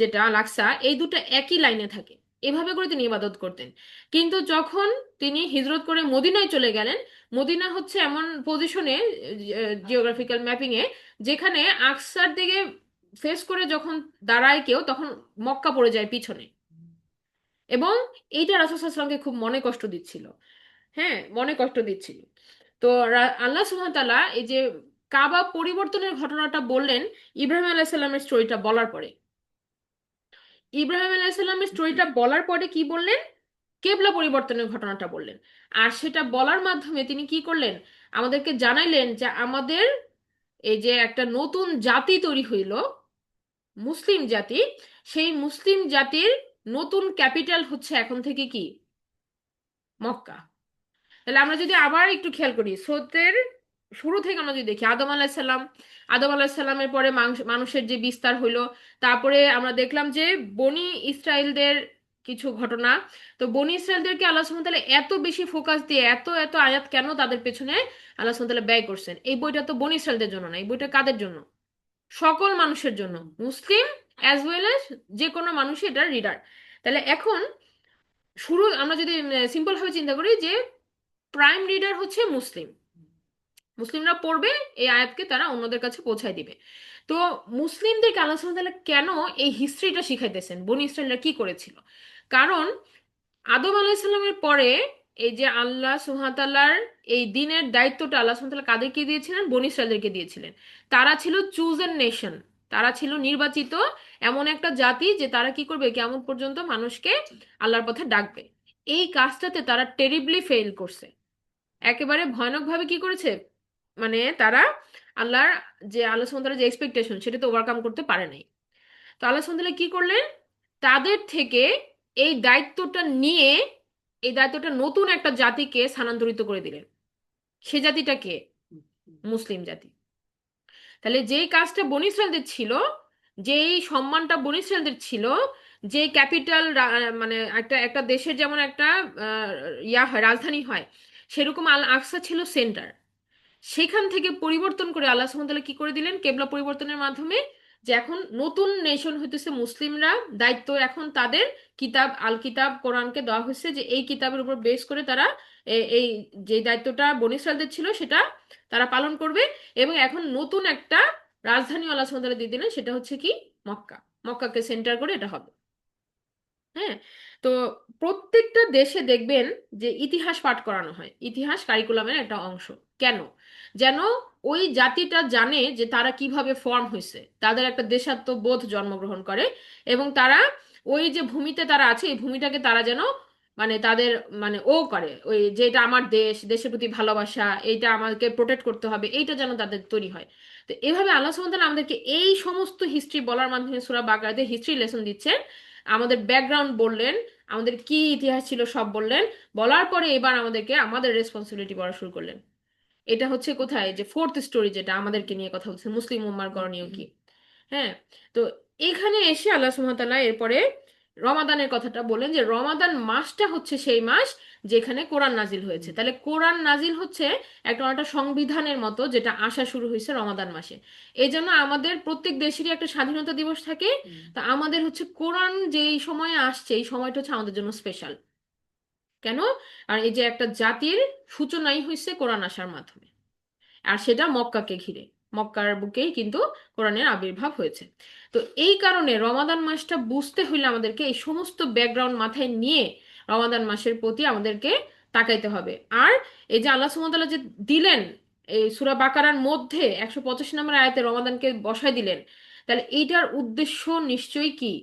যেটা লাকসা, এই দুটো একই লাইনে থাকে, এভাবে করে তিনি ইবাদত করতেন। কিন্তু যখন তিনি হিজরত করে মদিনায় চলে গেলেন, মদিনা হচ্ছে এমন পজিশনে জিওগ্রাফিক্যাল ম্যাপিং এ, যেখানে আকসার দিকে ফেস করে যখন দাঁড়ায় কেউ, তখন মক্কা পড়ে যায় পিছনে। এবং এইটা রাসূল সাল্লাল্লাহু আলাইহি ওয়াসাল্লামকে খুব মনে কষ্ট দিচ্ছিল। হ্যাঁ, মনে কষ্ট দিচ্ছিল। তো আল্লাহ সুবহানাহু ওয়া তাআলা এই যে কাবা পরিবর্তনের ঘটনাটা বললেন ইব্রাহিম আলাইহিস সালামের স্টোরিটা বলার পরে। ইব্রাহিম আলাইহিস সালামের স্টোরিটা বলার পরে কি বললেন? কেবলা পরিবর্তনের ঘটনাটা বললেন। আর সেটা বলার মাধ্যমে তিনি কি করলেন, আমাদেরকে জানাইলেন যে আমাদের এই যে একটা নতুন জাতি তৈরি হইল, মুসলিম জাতি, সেই মুসলিম জাতির নতুন ক্যাপিটাল হচ্ছে এখন থেকে কি, মক্কা। তাহলে আমরা যদি আবার একটু খেয়াল করি, স্রোতের শুরু থেকে আমরা যদি দেখি, আদম আলাহিসাল্লামের পরে মানুষের যে বিস্তার হইলো, তারপরে আমরা দেখলাম যে বনি ইসরায়েলদের কিছু ঘটনা। তো বনি ইসরায়েলদেরকে আল্লাহ সুবহানাহু ওয়া তাআলা এত বেশি ফোকাস দিয়ে এত এত আয়াত কেন তাদের পেছনে আল্লাহ সুবহানাহু ওয়া তাআলা ব্যয় করছেন? এই বইটা তো বনি ইসরায়েলদের জন্য না, এই বইটা কাদের জন্য? সকল মানুষের জন্য, মুসলিম অ্যাজ ওয়েল এজ যে কোনো মানুষই এটার রিডার। তাহলে এখন শুরু আমরা যদি সিম্পল ভাবে চিন্তা করি যে প্রাইম রিডার হচ্ছে মুসলিম, মুসলিমরা পড়বে, এই আয়াতকে তারা অন্যদের কাছে পৌঁছায় দিবে। তো মুসলিমদেরকে আল্লাহ সুবহানাহু ওয়া তাআলা কেন এই হিস্ট্রিটা শিখাইতেছেন বনি ইসরায়েলরা কি করেছিল? কারণ আদম আলাইসাল্লামের পরে এই যে আল্লাহ সুবহানাহু ওয়া তাআলার এই দিনের দায়িত্বটা আল্লাহ সুবহানাহু ওয়া তাআলা কাদেরকে দিয়েছিলেন? বনি ইসরায়েলদেরকে দিয়েছিলেন। তারা ছিল চুজেন নেশন, তারা ছিল নির্বাচিত এমন একটা জাতি যে তারা কি করবে, কিয়ামত পর্যন্ত মানুষকে আল্লাহর পথে ডাকবে। এই কাজটাতে তারা টেরিবলি ফেল করছে, একেবারে ভয়ানকভাবে কি করেছে, মানে তারা আল্লাহর যে আল্লাহ সুবহানাহু ওয়া তাআলার যে এক্সপেকটেশন সেটা তো ওভারকাম করতে পারে নাই। তো আল্লাহ সুবহানাহু ওয়া তাআলা কি করলেন, তাদের থেকে এই দায়িত্বটা নিয়ে এই দায়িত্বটা নতুন একটা জাতিকে স্থানান্তরিত করে দিলেন। সে জাতিটা কে? মুসলিম জাতি। তাহলে যেই কাজটা বনী ইসরায়েলদের ছিল, যেই সম্মানটা বনী ইসরায়েলদের ছিল, যে ক্যাপিটাল, মানে একটা একটা দেশের যেমন একটা ইয়া হয়, রাজধানী হয়, সেরকম আল আকসা ছিল সেন্টার। সেখান থেকে পরিবর্তন করে আল্লাহ সুবহানাহু ওয়া তাআলা কি করে দিলেন, কেবলা পরিবর্তনের মাধ্যমে, যে এখন নতুন নেশন হইতেছে মুসলিমরা, দায়িত্ব এখন তাদের কিতাব আল কিতাব কোরআনকে দেওয়া হয়েছে, যে এই কিতাবের উপর বেস করে তারা এই যে দায়িত্বটা বনী ইসরায়েলদের ছিল সেটা তারা পালন করবে। এবং এখন নতুন একটা রাজধানী আল্লাহ সুবহানাহু ওয়া তাআলা দিয়ে দিলেন, সেটা হচ্ছে কি, মক্কা। মক্কাকে সেন্টার করে এটা হবে। হ্যাঁ। তো প্রত্যেকটা দেশে দেখবেন যে ইতিহাস পাঠ করানো হয়, ইতিহাস কারিকুলামের একটা অংশ। কেন? যেন ওই জাতিটা জানে যে তারা কিভাবে ফর্ম হয়েছে, তাদের একটা দেশাত্মবোধ জন্মগ্রহণ করে, এবং তারা ওই যে ভূমিতে তারা আছে এই ভূমিটাকে তারা যেন মানে তাদের মানে ও করে, ওই যে এটা আমার দেশ, দেশের প্রতি ভালোবাসা, এইটা আমাকে প্রোটেক্ট করতে হবে, এইটা যেন তাদের তৈরি হয়। তো এভাবে আল্লাহ সুবহানাহু ওয়া তাআলা আমাদেরকে এই সমস্ত হিস্ট্রি বলার মাধ্যমে সূরা বাকারাতে হিস্ট্রি লেসন দিচ্ছেন, আমাদের ব্যাকগ্রাউন্ড বললেন, আমাদের কি ইতিহাস ছিল সব বললেন। বলার পরে এবার আমাদেরকে আমাদের রেসপন্সিবিলিটি পড়া শুরু করলেন। এটা হচ্ছে কোথায়, যে ফোর্থ স্টোরি, যেটা আমাদেরকে নিয়ে কথা হচ্ছে, মুসলিম উম্মার করণীয় কি। হ্যাঁ। তো এখানে এসে আল্লাহ সুবহানাহু ওয়া তাআলা এরপরে রমাদানের কথাটা বলেন, যে রমাদান মাসটা হচ্ছে সেই মাস যেখানে কোরআন নাজিল হয়েছে। তাহলে কোরআন নাজিল হচ্ছে একটা সংবিধানের মতো, যেটা আসা শুরু হয়েছে রমাদান মাসে। এই জন্য আমাদের প্রত্যেক দেশেরই একটা স্বাধীনতা দিবস থাকে। তা আমাদের হচ্ছে কোরআন যেই সময়ে আসছে এই সময়টা হচ্ছে আমাদের জন্য স্পেশাল। কেন? আর এই যে একটা জাতির সূচনাই হয়েছে কোরআন আসার মাধ্যমে, আর সেটা মক্কাকে ঘিরে, মক্কার বুকেই কিন্তু কোরআনের আবির্ভাব হয়েছে। তো এই কারণে রমাদান মাসটা বুঝতে হইলে আমাদেরকে এই সমস্ত ব্যাকগ্রাউন্ড মাথায় নিয়ে রমাদান মাসের প্রতি আমাদেরকে তাকাইতে হবে। আর এই যে আল্লাহ সুবহানাহু ওয়া তাআলা যে দিলেন এই সূরা বাকারার মধ্যে 185 নম্বর আয়াতে রমাদানকে বসায় দিলেন, তাহলে এইটার উদ্দেশ্য নিশ্চয়ই কি,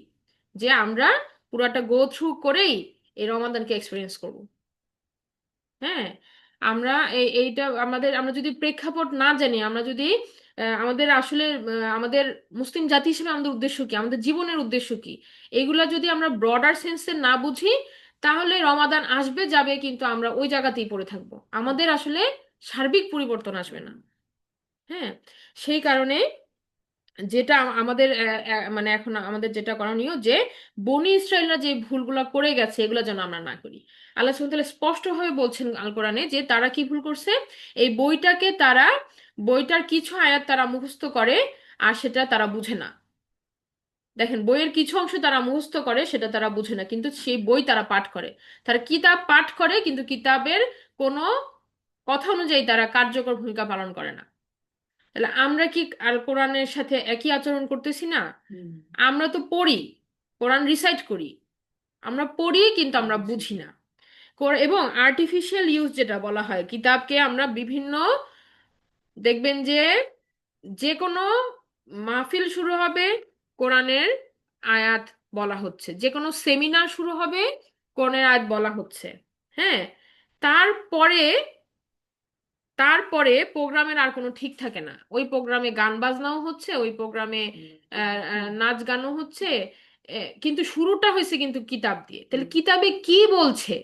যে আমরা পুরাটা গো থ্রু করেই এই রমাদানকে এক্সপিরিয়েন্স করব। হ্যাঁ। আমরা এইটা আমরা যদি প্রেক্ষাপট না জানি, আমরা যদি আমাদের আসলে আমাদের মুসলিম জাতি হিসেবে আমাদের উদ্দেশ্য কি, আমাদের জীবনের উদ্দেশ্য কি, এগুলা যদি আমরা ব্রডার সেন্সে না বুঝি, তাহলে রমাদান আসবে যাবে, কিন্তু আমরা ওই জায়গাতেই পড়ে থাকবো, আমাদের আসলে সার্বিক পরিবর্তন আসবে না। হ্যাঁ। সেই কারণে যেটা আমাদের মানে এখন আমাদের যেটা করণীয়, যে বনি ইসরায়েলরা যে ভুলগুলো করে গেছে এগুলো যেন আমরা না করি। আল্লাহ সুবহানাহু ওয়া তাআলা স্পষ্টভাবে বলছেন আল কোরআনে যে তারা কি ভুল করছে। এই বইটাকে তারা, বইটার কিছু আয়াত তারা মুখস্থ করে আর সেটা তারা বুঝে না। দেখেন, বইয়ের কিছু অংশ তারা মুখস্থ করে, সেটা তারা বুঝে না, কিন্তু সেই বই তারা পাঠ করে। তারা কিতাব পাঠ করে, কিন্তু কিতাবের কোনো কথা অনুযায়ী তারা কার্যকর ভূমিকা পালন করে না। তাহলে আমরা কি আল কোরআনের সাথে একই আচরণ করতেছি না? আমরা তো পড়ি, কোরআন রিসাইট করি, আমরা পড়ি কিন্তু আমরা বুঝি না। এবং আর্টিফিশিয়াল ইউজ যেটা বলা হয়, কিতাবকে আমরা বিভিন্ন, দেখবেন যে যে কোনো মাহফিল শুরু হবে কোরআনের আয়াত বলা হচ্ছে, যে কোনো সেমিনার শুরু হবে কোরআনের আয়াত বলা হচ্ছে। হ্যাঁ। তারপরে তারপরে প্রোগ্রামের আর কোনো ঠিক থাকে না, ওই প্রোগ্রামে গান বাজনাও হচ্ছে, ওই প্রোগ্রামে নাচ গানও হচ্ছে। কিন্তু শুরুটা হয়েছে কিন্তু কিতাব দিয়ে। তাহলে কিতাবে কি বলছে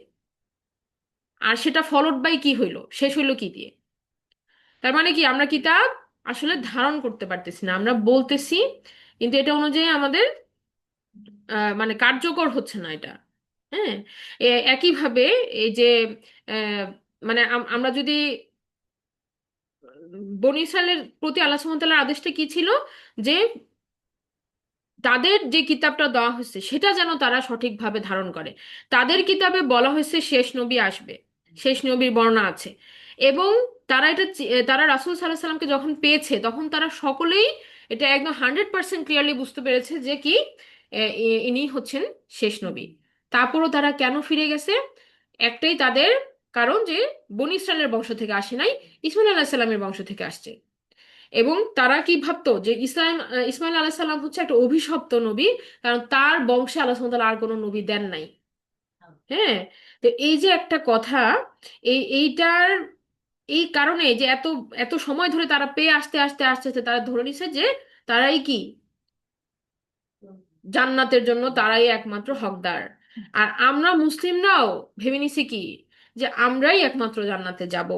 আর সেটা ফলোড বাই কি হইলো, শেষ হইলো কি দিয়ে? তার মানে কি, আমরা কিতাব আসলে ধারণ করতে পারতেছি না, আমরা বলতেছি কিন্তু এটা অনুযায়ী আমাদের মানে কার্যকর হচ্ছে না এটা। হ্যাঁ, একইভাবে এই যে আহ, মানে আমরা যদি বনি ইসরায়েলের প্রতি আল্লাহ সুবহানাহু ওয়া তাআলার আদেশটা কি ছিল, যে তাদের যে কিতাবটা দেওয়া হয়েছে সেটা যেন তারা সঠিকভাবে ধারণ করে। তাদের কিতাবে বলা হয়েছে শেষ নবী আসবে, শেষ নবীর বর্ণনা আছে। এবং তারা রাসূল সাল্লাল্লাহু আলাইহি সাল্লামকে যখন পেয়েছে তখন তারা সকলেই এটা একদম 100% ক্লিয়ারলি বুঝতে পেরেছে যে কি ইনি হচ্ছেন শেষ নবী। তারপরও তারা কেন ফিরে গেছে? একটাই তাদের কারণ, যে বনী ইসরায়েলের বংশ থেকে আসে নাই, ইসমাইল আলাইহিস সালামের বংশ থেকে আসছে। এবং তারা কি ভাবতো যে ইসমাইল আলাইহিস সালাম হচ্ছে একটা অভিশপ্ত নবী, কারণ তার বংশে আল্লাহ সুবহানাহু ওয়া তাআলা আর কোনো নবী দেন নাই। হ্যাঁ, তো এই যে একটা কথা, এইটার এই কারণে যে এত এত সময় ধরে তারা পেয়ে আসতে আসতে আসতে আসতে তারা ধরে নিছে যে তারাই কি জান্নাতের জন্য, তারাই একমাত্র হকদার। আর আমরা মুসলিমরাও ভেবে নিছি কি যে আমরাই একমাত্র জান্নাতে যাব,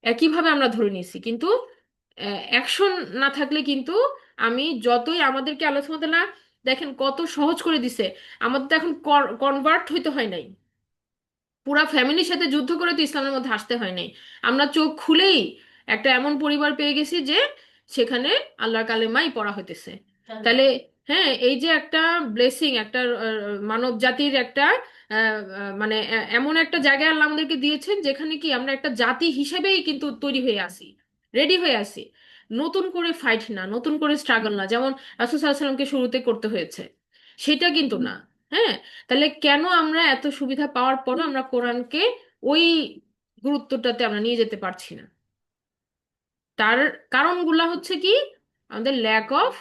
একইভাবে আমরা ধরে নিছি। কিন্তু অ্যাকশন না থাকলে কিন্তু, আমি যতই আমাদেরকে আলোচনা, দেখেন কত সহজ করে দিছে। আমাদের তো এখন কনভার্ট হইতে হয় নাই, পুরা ফ্যামিলির সাথে যুদ্ধ করে তো ইসলামের মধ্যে আসতে হয় নাই। আমরা চোখ খুলেই একটা এমন পরিবার পেয়ে গেছি যে সেখানে আল্লাহর কালেমাই পড়া হইতেছে। তাহলে হ্যাঁ, এই যে একটা ব্লেসিং, একটা মানব জাতির একটা মানে এমন একটা জায়গায় আল্লাহ আমাদেরকে দিয়েছেন যেখানে কি আমরা একটা জাতি হিসেবেই কিন্তু তৈরি হয়ে আসি, রেডি হয়ে আসি। নতুন করে ফাইট না, নতুন করে স্ট্রাগল না, যেমন রাসূল সাল্লাল্লাহু আলাইহি সাল্লামকে শুরুতে করতে হয়েছে, সেটা কিন্তু না। হ্যাঁ, তাহলে কেন আমরা এত সুবিধা পাওয়ার পরও আমরা কোরআনকে ওই গুরুত্বটাতে আমরা নিয়ে যেতে পারছি না? তার কারণগুলা হচ্ছে কি, আমাদের ল্যাক অফ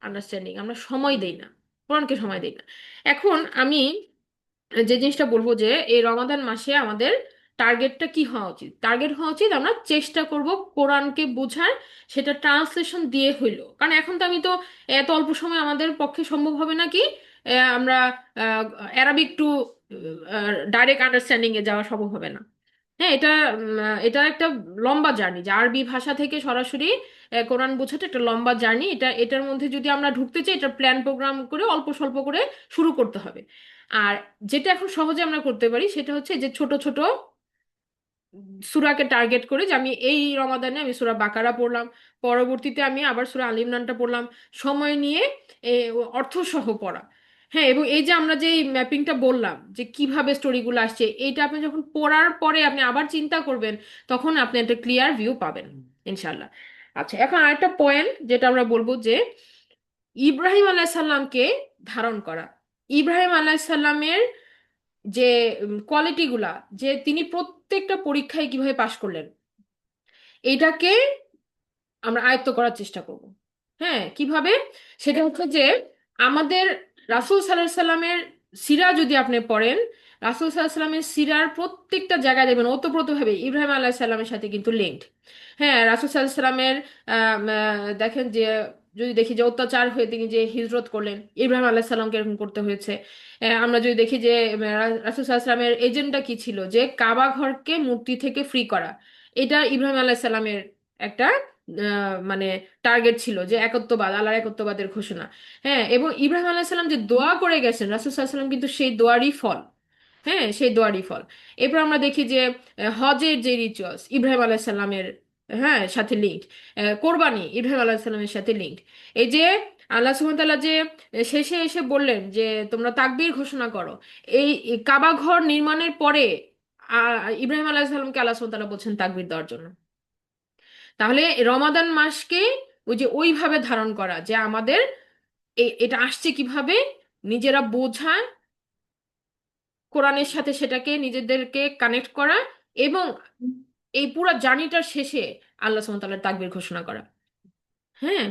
আন্ডারস্ট্যান্ডিং, আমরা সময় দেই না, কোরআনকে সময় দেই না। এখন আমি যে জিনিসটা বলবো, যে এই রমাদান মাসে আমাদের টার্গেটটা কি হওয়া উচিত? টার্গেট হওয়া উচিত আমরা চেষ্টা করব কোরআনকে বোঝার, সেটা ট্রান্সলেশন দিয়ে হইলো। কারণ এখন তো আমি তো এত অল্প সময় আমাদের পক্ষে সম্ভব হবে না কি আমরা অ্যারাবিক টু ডাইরেক্ট আন্ডারস্ট্যান্ডিং এ যাওয়া সম্ভব হবে না। হ্যাঁ, এটা একটা লম্বা জার্নি, যে আরবি ভাষা থেকে সরাসরি কোরআন বোঝাটা একটা লম্বা জার্নি। এটার মধ্যে যদি আমরা ঢুকতে চাই, এটা প্ল্যান প্রোগ্রাম করে অল্প স্বল্প করে শুরু করতে হবে। আর যেটা এখন সহজে আমরা করতে পারি সেটা হচ্ছে যে ছোট ছোট সূরাকে টার্গেট করে, যে আমি এই রমাদানে আমি সূরা বাকারা পড়লাম, পরবর্তীতে আমি আবার সূরা আল ইমরানটা পড়লাম, সময় নিয়ে এ, অর্থ সহ পড়া। হ্যাঁ, এবং এই যে আমরা যে ম্যাপিংটা বললাম যে কিভাবে স্টোরিগুলো আসছে, এইটা আপনি যখন পড়ার পরে আপনি আবার চিন্তা করবেন, তখন আপনি একটা ক্লিয়ার ভিউ পাবেন ইনশাল্লাহ। আচ্ছা, এখন আরেকটা পয়েন্ট যেটা আমরা বলবো, যে ইব্রাহিম আলাইসাল্লামকে ধারণ করা। ইব্রাহিম আলাইসাল্লামের যে কোয়ালিটি গুলা, যে তিনি প্রত্যেকটা পরীক্ষায় কিভাবে পাশ করলেন, এটাকে আমরা আয়ত্ত করার চেষ্টা করব। হ্যাঁ, কিভাবে? সেটা হচ্ছে যে আমাদের রাসূল সাল্লাল্লাহু আলাইহি সাল্লামের সিরা যদি আপনি পড়েন, রাসূল সাল্লাল্লাহু আলাইহি সাল্লামের সিরার প্রত্যেকটা জায়গায় দেখবেন ওতপ্রোতভাবে ইব্রাহিম আলাইহিস সালামের সাথে কিন্তু লিঙ্কড। হ্যাঁ, রাসূল সাল্লাল্লাহু আলাইহি সাল্লামের দেখেন যে, যদি দেখি যে অত্যাচার হয়ে তিনি যে হিজরত করলেন, ইব্রাহিম আলাইহিস সালামকে এরকম করতে হয়েছে। আমরা যদি দেখি যে রাসূল সাল্লাল্লাহু আলাইহি সাল্লামের এজেন্ডা কি ছিল, যে কাবা ঘরকে মূর্তি থেকে ফ্রি করা, এটা ইব্রাহিম আলাইহিস সালামের একটা মানে টার্গেট ছিল, যে একত্ববাদ, আল্লাহর একত্ববাদের ঘোষণা। হ্যাঁ, এবং ইব্রাহিম আলাইহিস সালাম যে দোয়া করে গেছেন, রাসূল সাল্লাল্লাহু আলাইহি সাল্লাম কিন্তু সেই দোয়ারই ফল। হ্যাঁ, সেই দোয়ারই ফল। এরপর আমরা দেখি যে হজের যে রিচুয়ালস ইব্রাহিম আলাইহিস সালামের হ্যাঁ সাথে লিঙ্কড, কোরবানি ইব্রাহিম আলাইহিস সালামের সাথে লিঙ্কড। এই যে আল্লাহ সুবহানাহু ওয়া তাআলা যে শেষে এসে বললেন যে তোমরা তাকবীর ঘোষণা করো, এই কাবা ঘর নির্মাণের পরে ইব্রাহিম আলাইহিস সালামকে আল্লাহ সুবহানাহু ওয়া তাআলা বলছেন তাকবীর দেওয়ার জন্য। তাহলে রমাদান মাসকে ওই যে ওইভাবে ধারণ করা, যে আমাদের এটা আসছে কিভাবে, নিজেরা বোঝা, কোরআনের সাথে সেটাকে নিজেদেরকে কানেক্ট করা, এবং এই পুরো জার্নিটার শেষে আল্লাহ সুবহানাহু ওয়া তাআলার তাকবীর ঘোষণা করা। হ্যাঁ,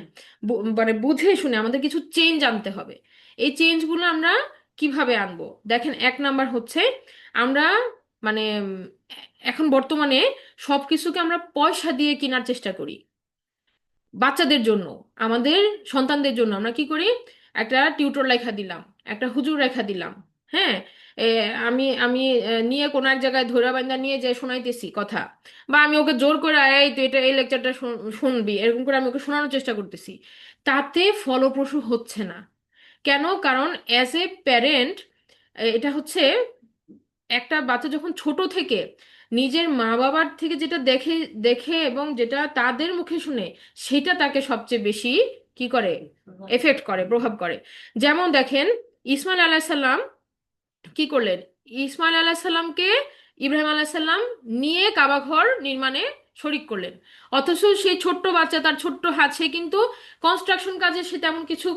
মানে বুঝে শুনে আমাদের কিছু চেঞ্জ আনতে হবে। এই চেঞ্জগুলো আমরা কিভাবে আনবো? দেখেন, এক নাম্বার হচ্ছে আমরা মানে এখন বর্তমানে সবকিছুকে আমরা পয়সা দিয়ে কেনার চেষ্টা করি। বাচ্চাদের জন্য, আমাদের সন্তানদের জন্য আমরা কি করি? একটা টিউটর লেখা দিলাম, একটা হুজুর লেখা দিলাম। হ্যাঁ, এ, আমি আমি নিয়ে কোনো এক জায়গায় ধইরা বাইন্দা নিয়ে যে শোনাইতেছি কথা, বা আমি ওকে জোর করে এই তো এটা এই লেকচারটা শুনবি, এরকম করে আমি ওকে শোনানোর চেষ্টা করতেছি, তাতে ফলপ্রসূ হচ্ছে না। কেন? কারণ অ্যাজ এ প্যারেন্ট এটা হচ্ছে একটা বাচ্চা যখন ছোট থেকে নিজের মা বাবার থেকে যেটা দেখে দেখে এবং যেটা তাদের মুখে শুনে, সেটা তাকে সবচেয়ে বেশি কি করে, এফেক্ট করে, প্রভাব করে। যেমন দেখেন, ইসমাইল আলাহিসাল্লাম কি করলেন, ইসমাইল আলাহিসাল্লামকে ইব্রাহিম আলাহিসাল্লাম নিয়ে কাবা ঘর নির্মাণে শরিক করলেন। অথচ সেই ছোট্ট বাচ্চা, তার ছোট্ট হাত, সে কিন্তু কনস্ট্রাকশন কাজে সে তেমন কিছু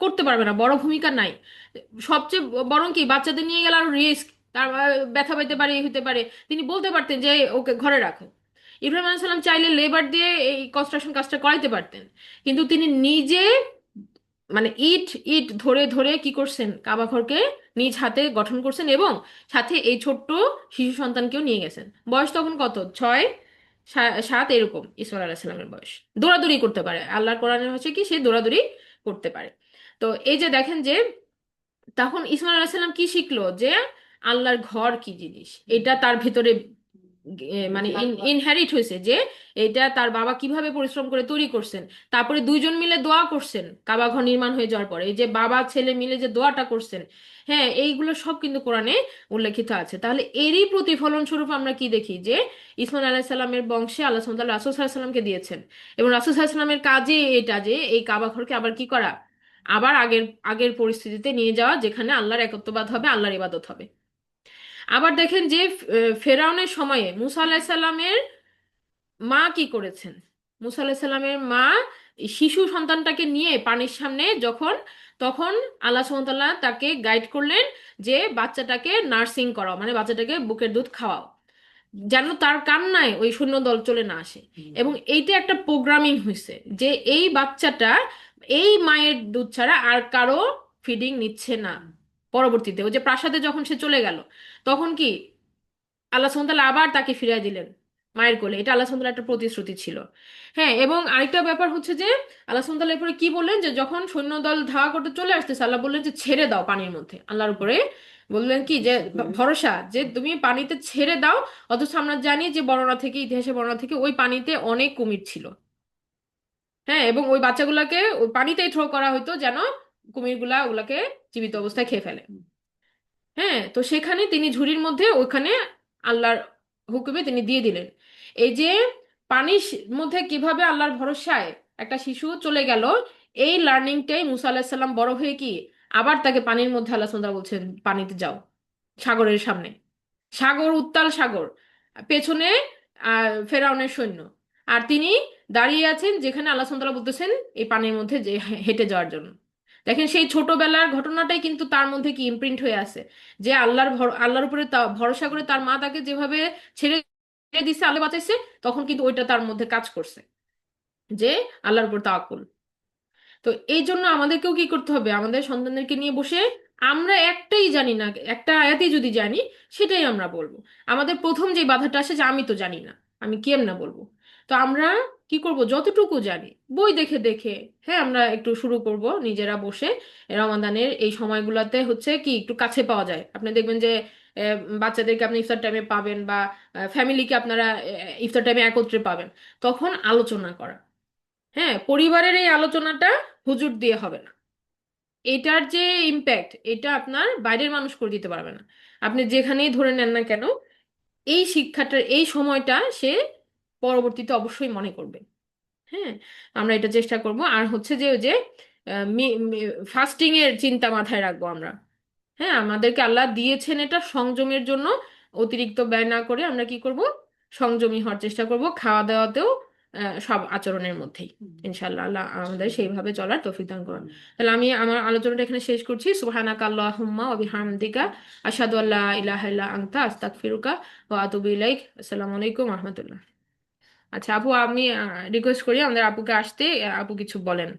করতে পারবে না, বড় ভূমিকা নাই। সবচেয়ে বরং কি, বাচ্চাদের নিয়ে গেলে আরো রিস্ক, তার ব্যথা পাইতে পারে, এই হতে পারে। তিনি বলতে পারতেন যে ওকে ঘরে রাখো। ইব্রাহিম আলাইহিস সালাম চাইলে লেবার দিয়ে এই কনস্ট্রাকশন কাজটা করাইতে পারতেন, কিন্তু তিনি নিজে মানে ইট ইট ধরে ধরে কি করছেন, কাবা ঘরকে নিজ হাতে গঠন করছেন, এবং সাথে এই ছোট্ট শিশু সন্তানকেও নিয়ে গেছেন। বয়স তখন কত, 6 7 এরকম ইসমাইল আলাইহিস সালামের বয়স। দৌড়াদৌড়ি করতে পারে, আল্লাহর কোরআনে হচ্ছে কি, সে দৌড়াদৌড়ি করতে পারে। তো এই যে দেখেন যে তখন ইসমাইল আলাইহিস সালাম কি শিখলো, যে আল্লাহর ঘর কি জিনিস, এটা তার ভেতরে মানে ইনহেরিট হয়েছে, যে এটা তার বাবা কিভাবে পরিশ্রম করে তৈরি করছেন। তারপরে দুইজন মিলে দোয়া করছেন কাবা ঘর নির্মাণ হয়ে যাওয়ার পরে, এই যে বাবা ছেলে মিলে যে দোয়াটা করছেন, হ্যাঁ, এইগুলো সব কিন্তু কোরআনে উল্লেখিত আছে। তাহলে এরই প্রতিফলন স্বরূপ আমরা কি দেখি, যে ইসমাইল আলাইহিস সালামের বংশে আল্লাহ সুবহানাহু ওয়া তাআলা রাসূল সাল্লাল্লাহু আলাইহি সাল্লামকে দিয়েছেন, এবং রাসূল সাল্লাল্লাহু আলাইহি সাল্লামের কাজে এটা, যে এই কাবা ঘরকে আবার কি করা, আবার আগের আগের পরিস্থিতিতে নিয়ে যাওয়া, যেখানে আল্লাহর একত্ববাদ হবে, আল্লাহর ইবাদত হবে। আবার দেখেন যে ফেরাউনের সময়ে মুসা আলাহিসাল্লামের মা কি করেছেন। মুসা আলাহিসাল্লামের মা এই শিশু সন্তানটাকে নিয়ে পানির সামনে যখন, তখন আল্লাহ সুবহানাহু ওয়া তাআলা তাকে গাইড করলেন যে বাচ্চাটাকে নার্সিং করাও, মানে বাচ্চাটাকে বুকের দুধ খাওয়াও, যেন তার কান্নায় ওই সৈন্যদল চলে না আসে। এবং এইটা একটা প্রোগ্রামিং হয়েছে, যে এই বাচ্চাটা এই মায়ের দুধ ছাড়া আর কারো ফিডিং নিচ্ছে না। পরবর্তীতে ওই যে প্রাসাদে যখন সে চলে গেল, তখন কি আল্লাহ সুবহানাহু ওয়া তাআলা আবার তাকে ফিরিয়ে দিলেন মায়ের কোলে। এটা আল্লাহ সুবহানাহু ওয়া তাআলার একটা প্রতিশ্রুতি ছিল। হ্যাঁ, এবং আরেকটা ব্যাপার হচ্ছে যে আল্লাহ সুবহানাহু ওয়া তাআলা এরপরে কি বললেন, যে যখন সৈন্যদল ধাওয়া করতে চলে আসতেছে, আল্লাহ বললেন যে ছেড়ে দাও পানির মধ্যে, আল্লাহর উপরে বললেন কি, যে ভরসা, যে তুমি পানিতে ছেড়ে দাও। অথচ আমরা জানি যে বর্ণনা থেকে, ইতিহাসে বর্ণনা থেকে, ওই পানিতে অনেক কুমির ছিল। হ্যাঁ, এবং ওই বাচ্চাগুলাকে ওই পানিতেই থ্রো করা হতো, যেন কুমিরগুলা ওগুলাকে জীবিত অবস্থায় খেয়ে ফেলে। হ্যাঁ, তো সেখানে তিনি ঝুড়ির মধ্যে ওখানে আল্লাহর হুকুমে তিনি দিয়ে দিলেন। এই যে পানির মধ্যে কিভাবে আল্লাহর ভরসায় একটা শিশু চলে গেল, এই লার্নিংটাই মুসা আলাহিসাল্লাম সাল্লাম বড় হয়ে কি আবার তাকে পানির মধ্যে আল্লাহ সুবহানাহু ওয়া তাআলা বলছেন পানিতে যাও, সাগরের সামনে, সাগর, উত্তাল সাগর, পেছনে ফেরাউনের সৈন্য, আর তিনি দাঁড়িয়ে আছেন যেখানে আল্লাহ সুবহানাহু ওয়া তাআলা বলতেছেন এই পানির মধ্যে যে হেঁটে যাওয়ার জন্য। দেখেন সেই ছোটবেলার ঘটনাটাই কিন্তু তার মধ্যে কি ইমপ্রিন্ট হয়ে আছে, যে আল্লাহর উপরে ভরসা করে তার মা তাকে যেভাবে ছেড়ে দিছে, আল্লাহ বাঁচাইছে, তখন কিন্তু ওইটা তার মধ্যে কাজ করছে, যে আল্লাহর উপর তাওয়াক্কুল। তো এই জন্য আমাদেরকেও কি করতে হবে, আমাদের সন্তানদেরকে নিয়ে বসে, আমরা একটাই জানি না, একটা আয়াতই যদি জানি, সেটাই আমরা বলবো। আমাদের প্রথম যে বাধাটা আসে যে আমি তো জানি না, আমি কেমনে বলবো। তো আমরা কি করব, যতটুকু জানি বই দেখে দেখে, হ্যাঁ, আমরা একটু শুরু করব নিজেরা বসে। রমাদানের এই সময়গুলোতে হচ্ছে কি একটু কাছে পাওয়া যায়, আপনি দেখবেন যে বাচ্চাদেরকে আপনি ইফতার টাইমে পাবেন, বা ফ্যামিলিকে আপনারা ইফতার টাইমে একত্রে পাবেন, তখন আলোচনা করা। হ্যাঁ, পরিবারের এই আলোচনাটা হুজুর দিয়ে হবে না। এটার যে ইম্প্যাক্ট, এটা আপনার বাইরের মানুষ করে দিতে পারবে না। আপনি যেখানেই ধরে নেন না কেন, এই শিক্ষাটার এই সময়টা সে পরবর্তীতে অবশ্যই মনে করবে। হ্যাঁ, আমরা এটা চেষ্টা করব। আর হচ্ছে যে ওই যে ফাস্টিং এর চিন্তা মাথায় রাখবো আমরা। হ্যাঁ, আমাদেরকে আল্লাহ দিয়েছেন এটা সংযমের জন্য, অতিরিক্ত ব্যয় না করে আমরা কি করব, সংযমী হওয়ার চেষ্টা করব, খাওয়া দাওয়াতেও সব আচরণের মধ্যেই। ইনশাআল্লাহ আল্লাহ আমাদের সেইভাবে চলার তৌফিক দান করুন। তাহলে আমি আমার আলোচনাটা এখানে শেষ করছি। সুবহানাকা আল্লাহুম্মা ওয়া বিহামদিকা আশহাদু আল্লা ইলাহা ইল্লা আনতা আস্তাগফিরুকা ওয়া আতুবু ইলাইক। আসসালামু আলাইকুম ওয়া রাহমাতুল্লাহ। আচ্ছা আপু, আমি রিকোয়েস্ট করি আমাদের আপুকে আসতে, আপু কিছু বলেন।